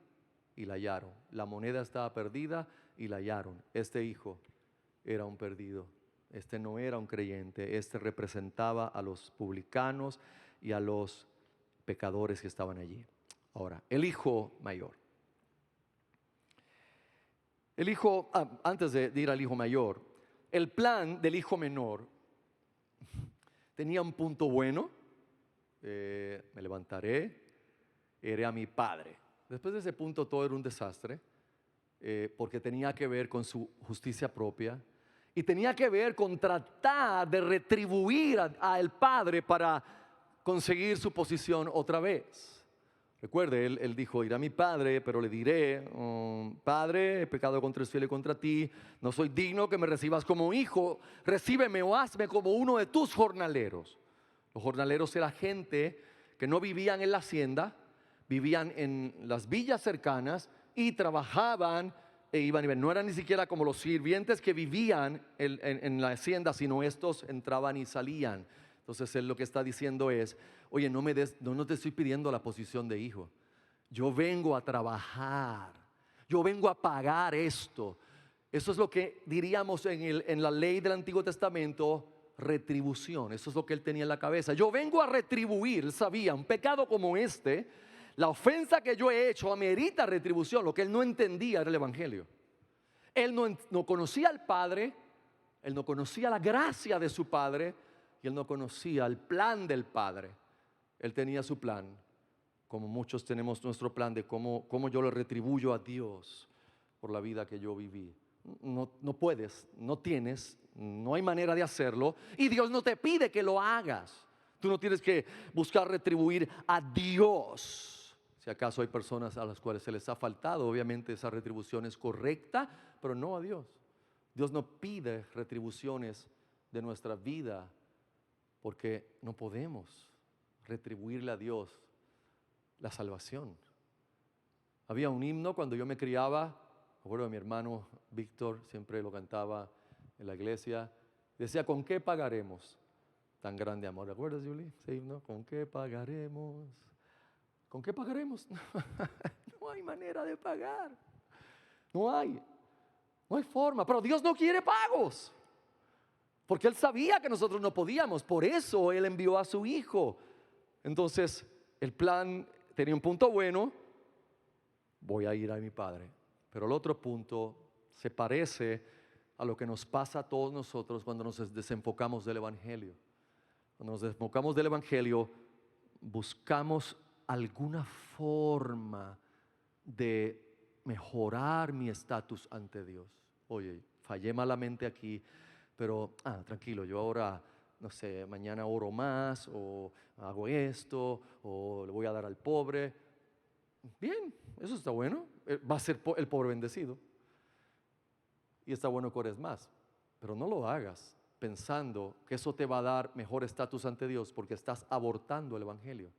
y la hallaron. La moneda estaba perdida y la hallaron. Este hijo era un perdido. Este no era un creyente, este representaba a los publicanos y a los pecadores que estaban allí. Ahora, el hijo mayor. El hijo, antes de ir al hijo mayor, el plan del hijo menor tenía un punto bueno. Me levantaré, iré a mi padre. Después de ese punto todo era un desastre, porque tenía que ver con su justicia propia. Y tenía que ver con tratar de retribuir al padre para conseguir su posición otra vez. Recuerde, él dijo, iré a mi padre, pero le diré, Padre, he pecado contra el cielo y contra ti, no soy digno que me recibas como hijo, recíbeme o hazme como uno de tus jornaleros. Los jornaleros eran gente que no vivían en la hacienda, vivían en las villas cercanas y trabajaban e iban y ven. No eran ni siquiera como los sirvientes que vivían en la hacienda, sino estos entraban y salían. Entonces él lo que está diciendo es, oye, no te estoy pidiendo la posición de hijo. Yo vengo a trabajar, yo vengo a pagar esto. Eso es lo que diríamos en la ley del Antiguo Testamento, retribución. Eso es lo que él tenía en la cabeza. Yo vengo a retribuir. Él sabía, un pecado como este, la ofensa que yo he hecho amerita retribución. Lo que él no entendía era el evangelio. Él no conocía al Padre, él no conocía la gracia de su Padre, y él no conocía el plan del Padre. Él tenía su plan, como muchos tenemos nuestro plan de cómo yo le retribuyo a Dios por la vida que yo viví. No puedes, no tienes, no hay manera de hacerlo, y Dios no te pide que lo hagas. Tú no tienes que buscar retribuir a Dios. Si acaso hay personas a las cuales se les ha faltado, obviamente esa retribución es correcta, pero no a Dios. Dios no pide retribuciones de nuestra vida, porque no podemos retribuirle a Dios la salvación. Había un himno cuando yo me criaba, me acuerdo de mi hermano Víctor, siempre lo cantaba en la iglesia, decía, ¿con qué pagaremos tan grande amor? ¿Te acuerdas, Julie? Ese himno, ¿con qué pagaremos? ¿Con qué pagaremos? No hay manera de pagar. No hay forma. Pero Dios no quiere pagos, porque Él sabía que nosotros no podíamos. Por eso Él envió a su Hijo. Entonces el plan tenía un punto bueno: voy a ir a mi Padre. Pero el otro punto se parece a lo que nos pasa a todos nosotros cuando nos desenfocamos del Evangelio. Cuando nos desenfocamos del Evangelio, buscamos alguna forma de mejorar mi estatus ante Dios. Oye, fallé malamente aquí, pero tranquilo, yo ahora, no sé, mañana oro más, o hago esto, o le voy a dar al pobre. Bien, eso está bueno. Va a ser el pobre bendecido. Y está bueno que ores más, pero no lo hagas pensando que eso te va a dar mejor estatus ante Dios, porque estás abortando el Evangelio.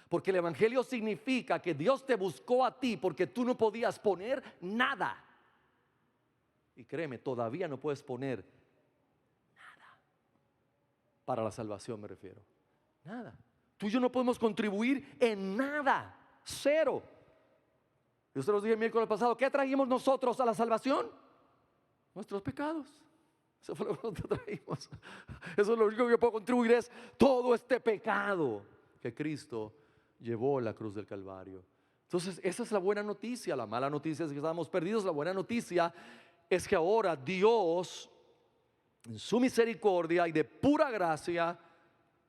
Porque el Evangelio significa que Dios te buscó a ti porque tú no podías poner nada. Y créeme, todavía no puedes poner nada. Para la salvación me refiero. Nada. Tú y yo no podemos contribuir en nada. Cero. Yo se los dije el miércoles pasado. ¿Qué trajimos nosotros a la salvación? Nuestros pecados. Eso fue lo que nosotros trajimos. Eso es lo único que yo puedo contribuir, es todo este pecado que Cristo llevó en la cruz del Calvario. Entonces esa es la buena noticia. La mala noticia es que estábamos perdidos. La buena noticia es que ahora Dios, en su misericordia y de pura gracia,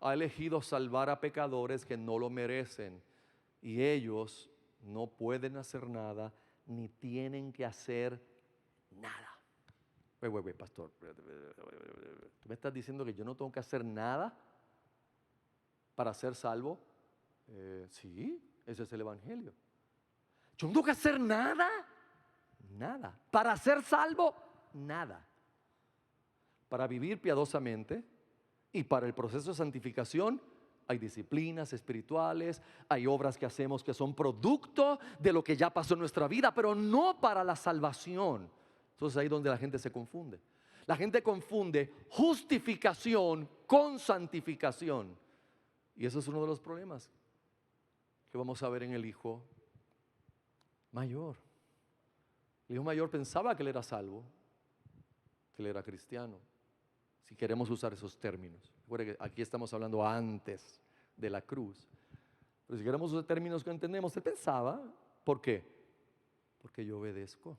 ha elegido salvar a pecadores que no lo merecen, y ellos no pueden hacer nada, ni tienen que hacer nada. Pastor, ¿tú me estás diciendo que yo no tengo que hacer nada para ser salvo? Sí, ese es el evangelio. Yo no tengo que hacer nada, nada. Para ser salvo, nada. Para vivir piadosamente y para el proceso de santificación, hay disciplinas espirituales, hay obras que hacemos que son producto de lo que ya pasó en nuestra vida, pero no para la salvación. Entonces ahí es donde la gente se confunde. La gente confunde justificación con santificación. Y eso es uno de los problemas que vamos a ver en el hijo mayor. El hijo mayor pensaba que él era salvo, que él era cristiano, si queremos usar esos términos. Recuerde que aquí estamos hablando antes de la cruz. Pero si queremos usar términos que entendemos, él pensaba, ¿por qué? Porque yo obedezco.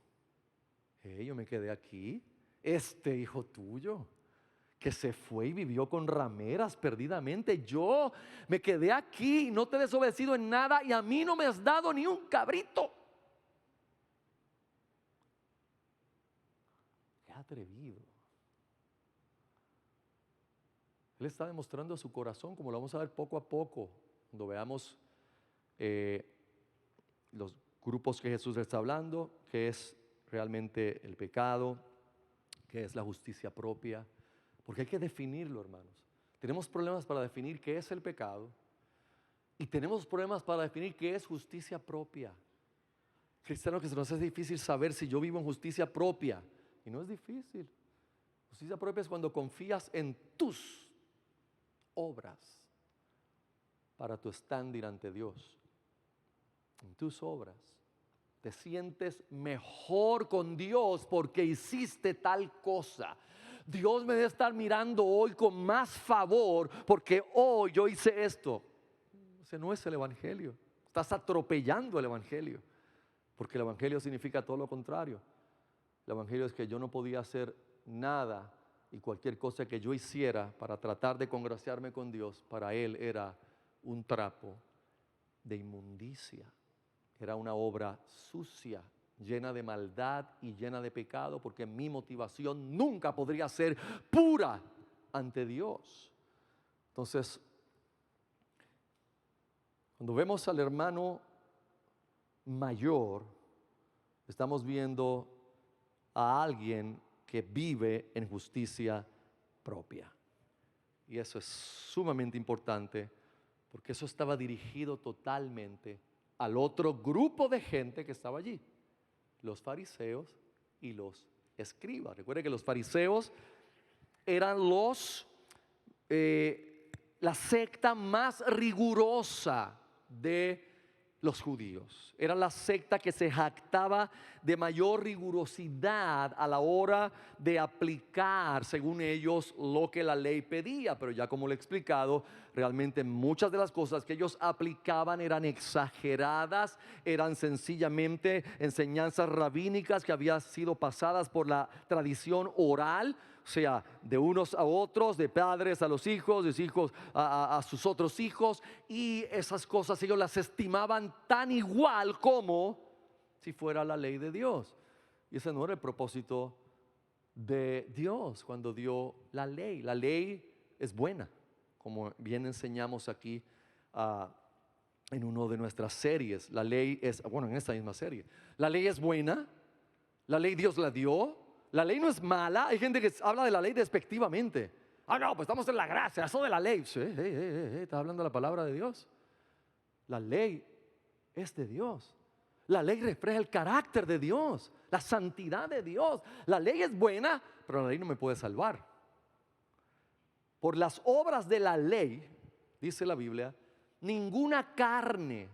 Yo me quedé aquí, este hijo tuyo que se fue y vivió con rameras perdidamente, yo me quedé aquí, no te he desobedecido en nada y a mí no me has dado ni un cabrito. Qué atrevido. Él está demostrando su corazón, como lo vamos a ver poco a poco cuando veamos los grupos que Jesús está hablando, que es realmente el pecado, que es la justicia propia, porque hay que definirlo, hermanos. Tenemos problemas para definir qué es el pecado y tenemos problemas para definir qué es justicia propia. Cristianos, que se nos hace difícil saber si yo vivo en justicia propia, y no es difícil. Justicia propia es cuando confías en tus obras para tu standing ante Dios, en tus obras. Te sientes mejor con Dios porque hiciste tal cosa. Dios me debe estar mirando hoy con más favor porque hoy yo hice esto. Ese no es el evangelio. Estás atropellando el evangelio, porque el evangelio significa todo lo contrario. El evangelio es que yo no podía hacer nada y cualquier cosa que yo hiciera para tratar de congraciarme con Dios, para Él era un trapo de inmundicia. Era una obra sucia, llena de maldad y llena de pecado, porque mi motivación nunca podría ser pura ante Dios. Entonces, cuando vemos al hermano mayor, estamos viendo a alguien que vive en justicia propia. Y eso es sumamente importante, porque eso estaba dirigido totalmente al otro grupo de gente que estaba allí, los fariseos y los escribas. Recuerde que los fariseos eran la secta más rigurosa de los judíos. Era la secta que se jactaba de mayor rigurosidad a la hora de aplicar, según ellos, lo que la ley pedía. Pero ya como le he explicado, realmente muchas de las cosas que ellos aplicaban eran exageradas, eran sencillamente enseñanzas rabínicas que habían sido pasadas por la tradición oral, o sea, de unos a otros, de padres a los hijos, de hijos a sus otros hijos, y esas cosas ellos las estimaban tan igual como si fuera la ley de Dios. Y ese no era el propósito de Dios cuando dio la ley. La ley es buena, como bien enseñamos aquí en una de nuestras series. La ley es, bueno, en esta misma serie, la ley es buena, la ley Dios la dio. La ley no es mala. Hay gente que habla de la ley despectivamente. No, pues estamos en la gracia, eso de la ley. Sí, ¿estás hablando de la palabra de Dios? La ley es de Dios. La ley refleja el carácter de Dios, la santidad de Dios. La ley es buena, pero la ley no me puede salvar. Por las obras de la ley, dice la Biblia, ninguna carne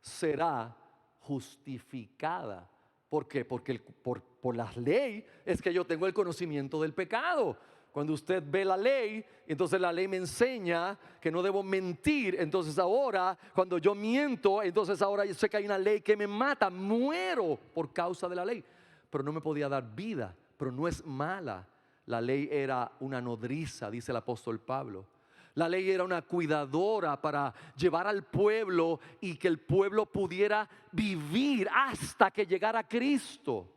será justificada. ¿Por qué? Porque por la ley es que yo tengo el conocimiento del pecado. Cuando usted ve la ley, entonces la ley me enseña que no debo mentir. Entonces ahora, cuando yo miento, entonces ahora yo sé que hay una ley que me mata. Muero por causa de la ley. Pero no me podía dar vida, pero no es mala. La ley era una nodriza, dice el apóstol Pablo. La ley era una cuidadora para llevar al pueblo y que el pueblo pudiera vivir hasta que llegara Cristo.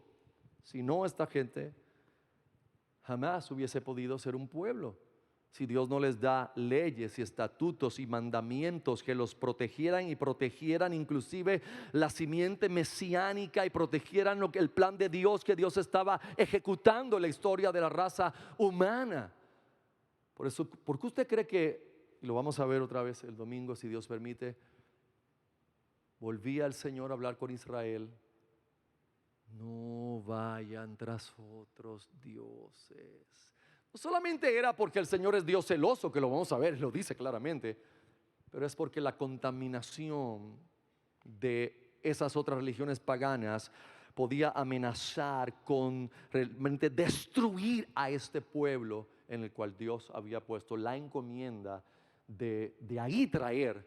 Si no, esta gente jamás hubiese podido ser un pueblo. Si Dios no les da leyes y estatutos y mandamientos que los protegieran y protegieran inclusive la simiente mesiánica y protegieran el plan de Dios que Dios estaba ejecutando en la historia de la raza humana. Por eso, ¿por qué usted cree que, y lo vamos a ver otra vez el domingo si Dios permite, volvía el Señor a hablar con Israel? No vayan tras otros dioses. No solamente era porque el Señor es Dios celoso, que lo vamos a ver, lo dice claramente, pero es porque la contaminación de esas otras religiones paganas podía amenazar con realmente destruir a este pueblo en el cual Dios había puesto la encomienda de ahí traer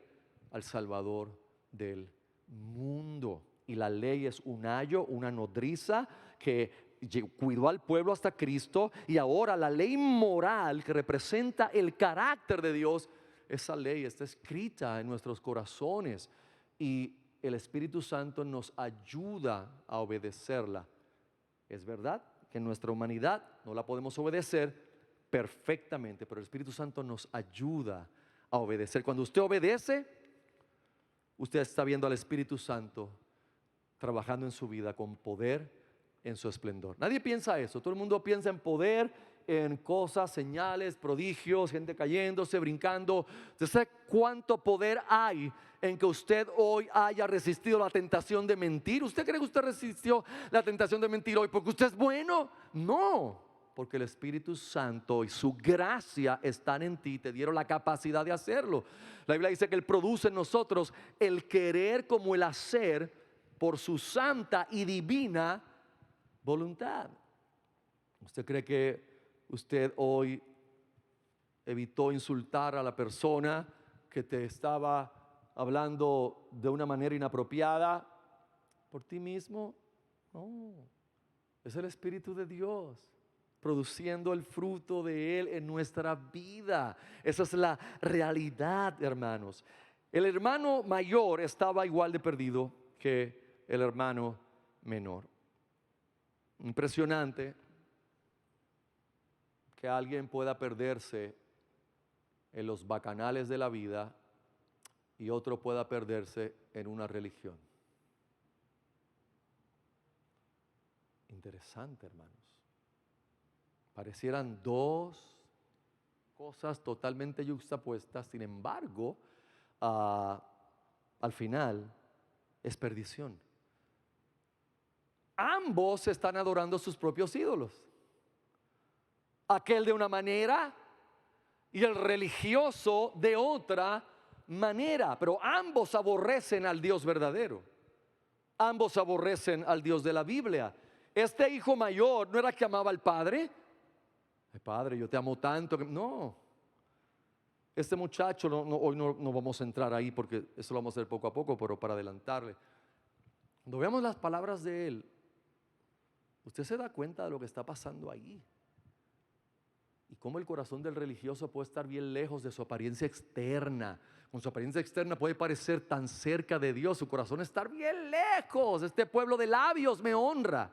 al Salvador del mundo. Y la ley es un ayo, una nodriza que cuidó al pueblo hasta Cristo. Y ahora la ley moral que representa el carácter de Dios, esa ley está escrita en nuestros corazones y el Espíritu Santo nos ayuda a obedecerla. Es verdad que en nuestra humanidad no la podemos obedecer perfectamente, pero el Espíritu Santo nos ayuda a obedecer. Cuando usted obedece, usted está viendo al Espíritu Santo trabajando en su vida con poder en su esplendor. Nadie piensa eso. Todo el mundo piensa en poder, en cosas, señales, prodigios, gente cayéndose, brincando. ¿Usted sabe cuánto poder hay en que usted hoy haya resistido la tentación de mentir? ¿Usted cree que usted resistió la tentación de mentir hoy porque usted es bueno? No, porque el Espíritu Santo y su gracia están en ti, te dieron la capacidad de hacerlo. La Biblia dice que Él produce en nosotros el querer como el hacer por su santa y divina voluntad. ¿Usted cree que usted hoy evitó insultar a la persona que te estaba hablando de una manera inapropiada por ti mismo? No, es el Espíritu de Dios produciendo el fruto de Él en nuestra vida. Esa es la realidad, hermanos. El hermano mayor estaba igual de perdido que el hermano menor. Impresionante que alguien pueda perderse en los bacanales de la vida y otro pueda perderse en una religión. Interesante, hermanos. Parecieran dos cosas totalmente yuxtapuestas, sin embargo, al final es perdición. Ambos están adorando sus propios ídolos. Aquel de una manera y el religioso de otra manera, pero ambos aborrecen al Dios verdadero. Ambos aborrecen al Dios de la Biblia. Este hijo mayor no era que amaba al padre. Padre, yo te amo tanto. No. Este muchacho, hoy no vamos a entrar ahí porque eso lo vamos a hacer poco a poco, pero para adelantarle. Cuando veamos las palabras de él, usted se da cuenta de lo que está pasando ahí. Y cómo el corazón del religioso puede estar bien lejos de su apariencia externa. Con su apariencia externa puede parecer tan cerca de Dios. Su corazón está bien lejos. Este pueblo de labios me honra,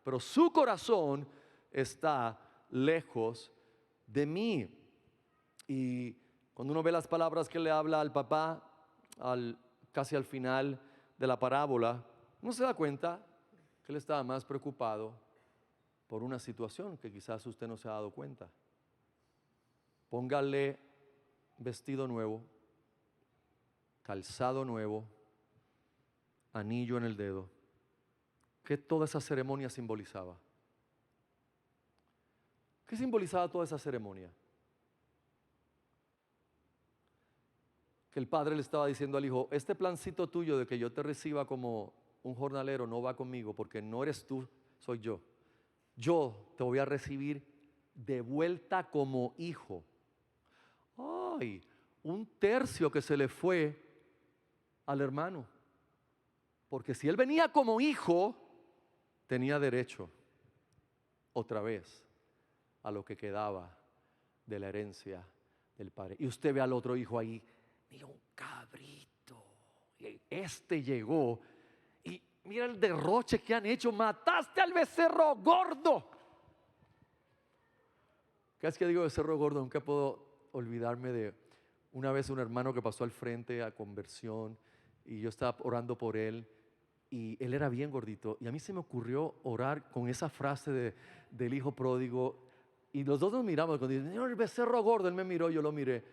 pero su corazón está lejos de mí. Y cuando uno ve las palabras que le habla al papá casi al final de la parábola, uno se da cuenta que él estaba más preocupado por una situación que quizás usted no se ha dado cuenta. Póngale vestido nuevo, calzado nuevo, anillo en el dedo. ¿Qué toda esa ceremonia simbolizaba? ¿Qué simbolizaba toda esa ceremonia? Que el padre le estaba diciendo al hijo: este plancito tuyo de que yo te reciba como un jornalero no va conmigo, porque no eres tú, soy yo. Yo te voy a recibir de vuelta como hijo. Ay, un tercio que se le fue al hermano, porque si él venía como hijo, tenía derecho otra vez a lo que quedaba de la herencia del padre. Y usted ve al otro hijo ahí, mira un cabrito. Y este llegó y mira el derroche que han hecho, mataste al becerro gordo. Cada vez que digo becerro gordo, nunca puedo olvidarme de una vez un hermano que pasó al frente a conversión y yo estaba orando por él y él era bien gordito y a mí se me ocurrió orar con esa frase del hijo pródigo y los dos nos miramos cuando dice, Señor, el becerro gordo, él me miró, yo lo miré.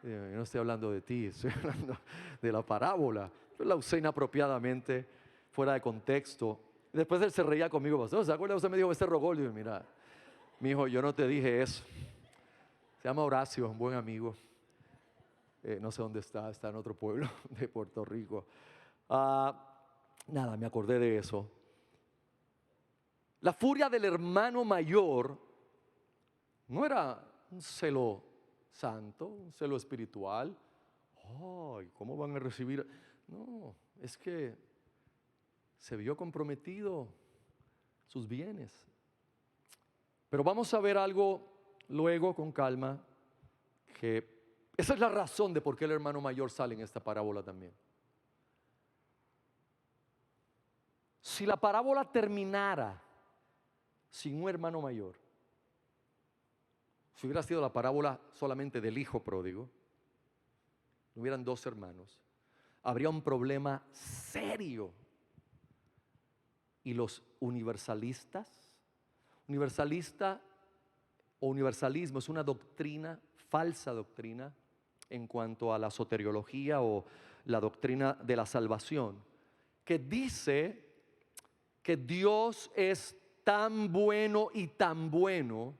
Yo no estoy hablando de ti, estoy hablando de la parábola. Yo la usé inapropiadamente, fuera de contexto. Después él se reía conmigo, pastor, ¿se acuerda? Usted me dijo becerro gordo y yo, mira, mi hijo, yo no te dije eso. Se llama Horacio, un buen amigo. No sé dónde está en otro pueblo de Puerto Rico. Nada, me acordé de eso. La furia del hermano mayor no era un celo santo, un celo espiritual. Ay, ¿cómo van a recibir? No, es que se vio comprometido sus bienes. Pero vamos a ver algo luego con calma, que esa es la razón de por qué el hermano mayor sale en esta parábola también. Si la parábola terminara sin un hermano mayor, si hubiera sido la parábola solamente del hijo pródigo, hubieran dos hermanos, habría un problema serio. Y los universalistas, universalista o universalismo es una doctrina, falsa doctrina, en cuanto a la soteriología o la doctrina de la salvación, que dice que Dios es tan bueno y tan bueno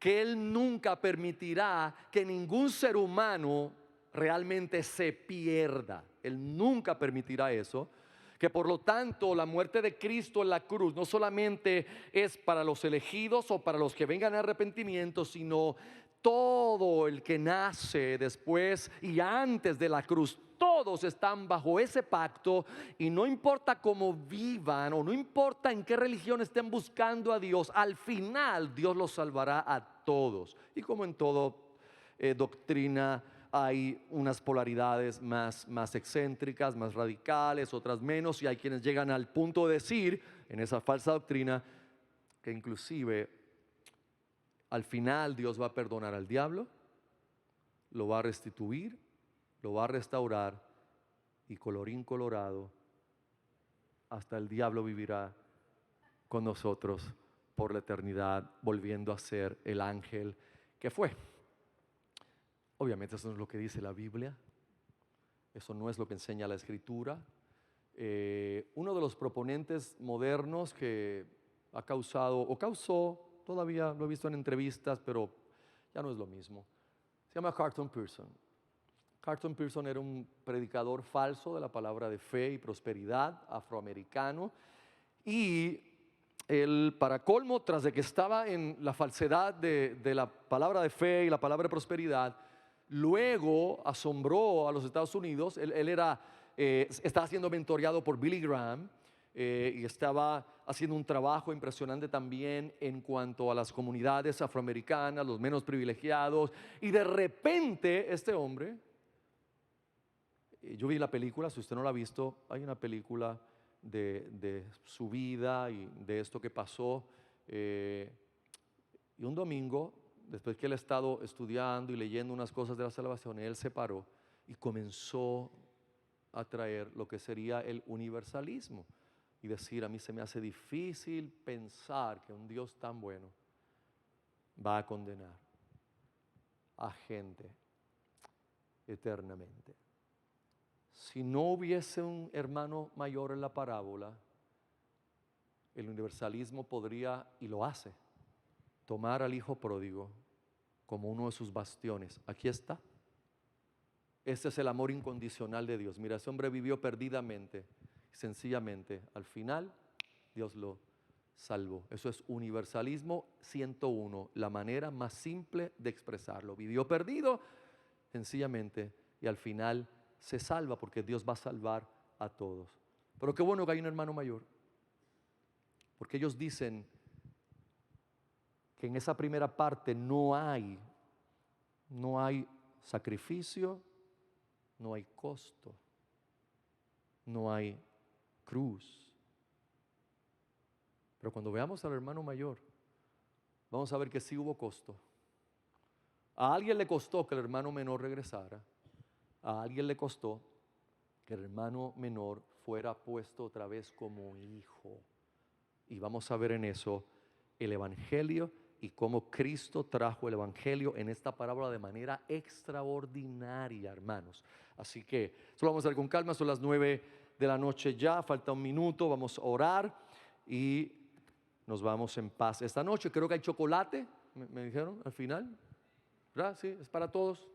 que Él nunca permitirá que ningún ser humano realmente se pierda. Él nunca permitirá eso. Que por lo tanto la muerte de Cristo en la cruz no solamente es para los elegidos o para los que vengan a arrepentimiento, sino todo el que nace después y antes de la cruz. Todos están bajo ese pacto y no importa cómo vivan o no importa en qué religión estén buscando a Dios, al final Dios los salvará a todos. Y como en todo doctrina, hay unas polaridades más excéntricas, más radicales, otras menos, y hay quienes llegan al punto de decir, en esa falsa doctrina, que inclusive al final Dios va a perdonar al diablo, lo va a restituir, lo va a restaurar, y colorín colorado, hasta el diablo vivirá con nosotros por la eternidad, volviendo a ser el ángel que fue. Obviamente eso no es lo que dice la Biblia, eso no es lo que enseña la Escritura. Uno de los proponentes modernos que ha causado, o causó, todavía lo he visto en entrevistas, pero ya no es lo mismo, se llama Carlton Pearson. Carlton Pearson era un predicador falso de la palabra de fe y prosperidad, afroamericano, y él, para colmo, tras de que estaba en la falsedad de la palabra de fe y la palabra de prosperidad, luego asombró a los Estados Unidos. Él estaba siendo mentoreado por Billy Graham y estaba haciendo un trabajo impresionante también en cuanto a las comunidades afroamericanas, los menos privilegiados. Y de repente este hombre, yo vi la película, si usted no la ha visto, hay una película de su vida y de esto que pasó. Y un domingo, después que él ha estado estudiando y leyendo unas cosas de la salvación, él se paró y comenzó a traer lo que sería el universalismo y decir: a mí se me hace difícil pensar que un Dios tan bueno va a condenar a gente eternamente. Si no hubiese un hermano mayor en la parábola, el universalismo podría, y lo hace, tomar al hijo pródigo como uno de sus bastiones. Aquí está. Este es el amor incondicional de Dios. Mira, ese hombre vivió perdidamente, sencillamente. Al final, Dios lo salvó. Eso es universalismo 101, la manera más simple de expresarlo. Vivió perdido, sencillamente, y al final se salva porque Dios va a salvar a todos. Pero qué bueno que hay un hermano mayor, porque ellos dicen que en esa primera parte no hay no hay sacrificio, no hay costo, no hay cruz. Pero cuando veamos al hermano mayor, vamos a ver que sí hubo costo. A alguien le costó que el hermano menor regresara. A alguien le costó que el hermano menor fuera puesto otra vez como hijo. Y vamos a ver en eso el evangelio y cómo Cristo trajo el evangelio en esta parábola de manera extraordinaria, hermanos. Así que eso lo vamos a hacer con calma. Son las 9 de la noche ya, falta un minuto, vamos a orar y nos vamos en paz. Esta noche creo que hay chocolate, me dijeron al final, ¿verdad? Sí, es para todos.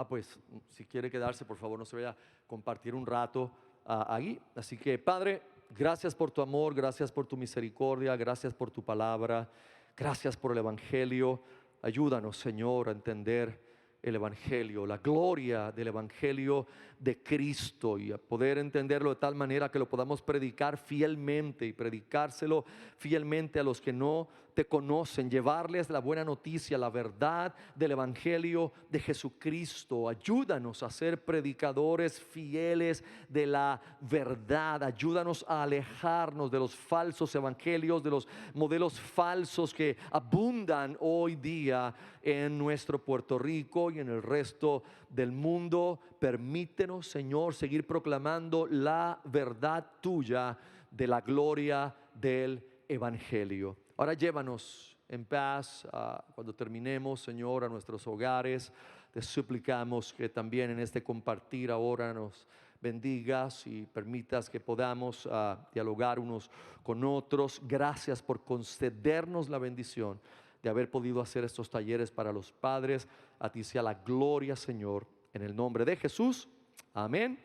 Pues si quiere quedarse, por favor, no se vaya a compartir un rato ahí. Así que, Padre, gracias por tu amor, gracias por tu misericordia, gracias por tu palabra, gracias por el evangelio. Ayúdanos, Señor, a entender el evangelio, la gloria del evangelio de Cristo, y a poder entenderlo de tal manera que lo podamos predicar fielmente y predicárselo fielmente a los que no te conocen, llevarles la buena noticia, la verdad del evangelio de Jesucristo. Ayúdanos a ser predicadores fieles de la verdad. Ayúdanos a alejarnos de los falsos evangelios, de los modelos falsos que abundan hoy día en nuestro Puerto Rico y en el resto del mundo. Permítenos, Señor, seguir proclamando la verdad tuya de la gloria del evangelio. Ahora llévanos en paz cuando terminemos, Señor, a nuestros hogares. Te suplicamos que también en este compartir ahora nos bendigas y permitas que podamos dialogar unos con otros. Gracias por concedernos la bendición de haber podido hacer estos talleres para los padres. A ti sea la gloria, Señor, en el nombre de Jesús. Amén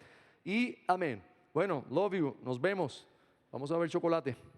y amén. Bueno, love you. Nos vemos. Vamos a ver chocolate.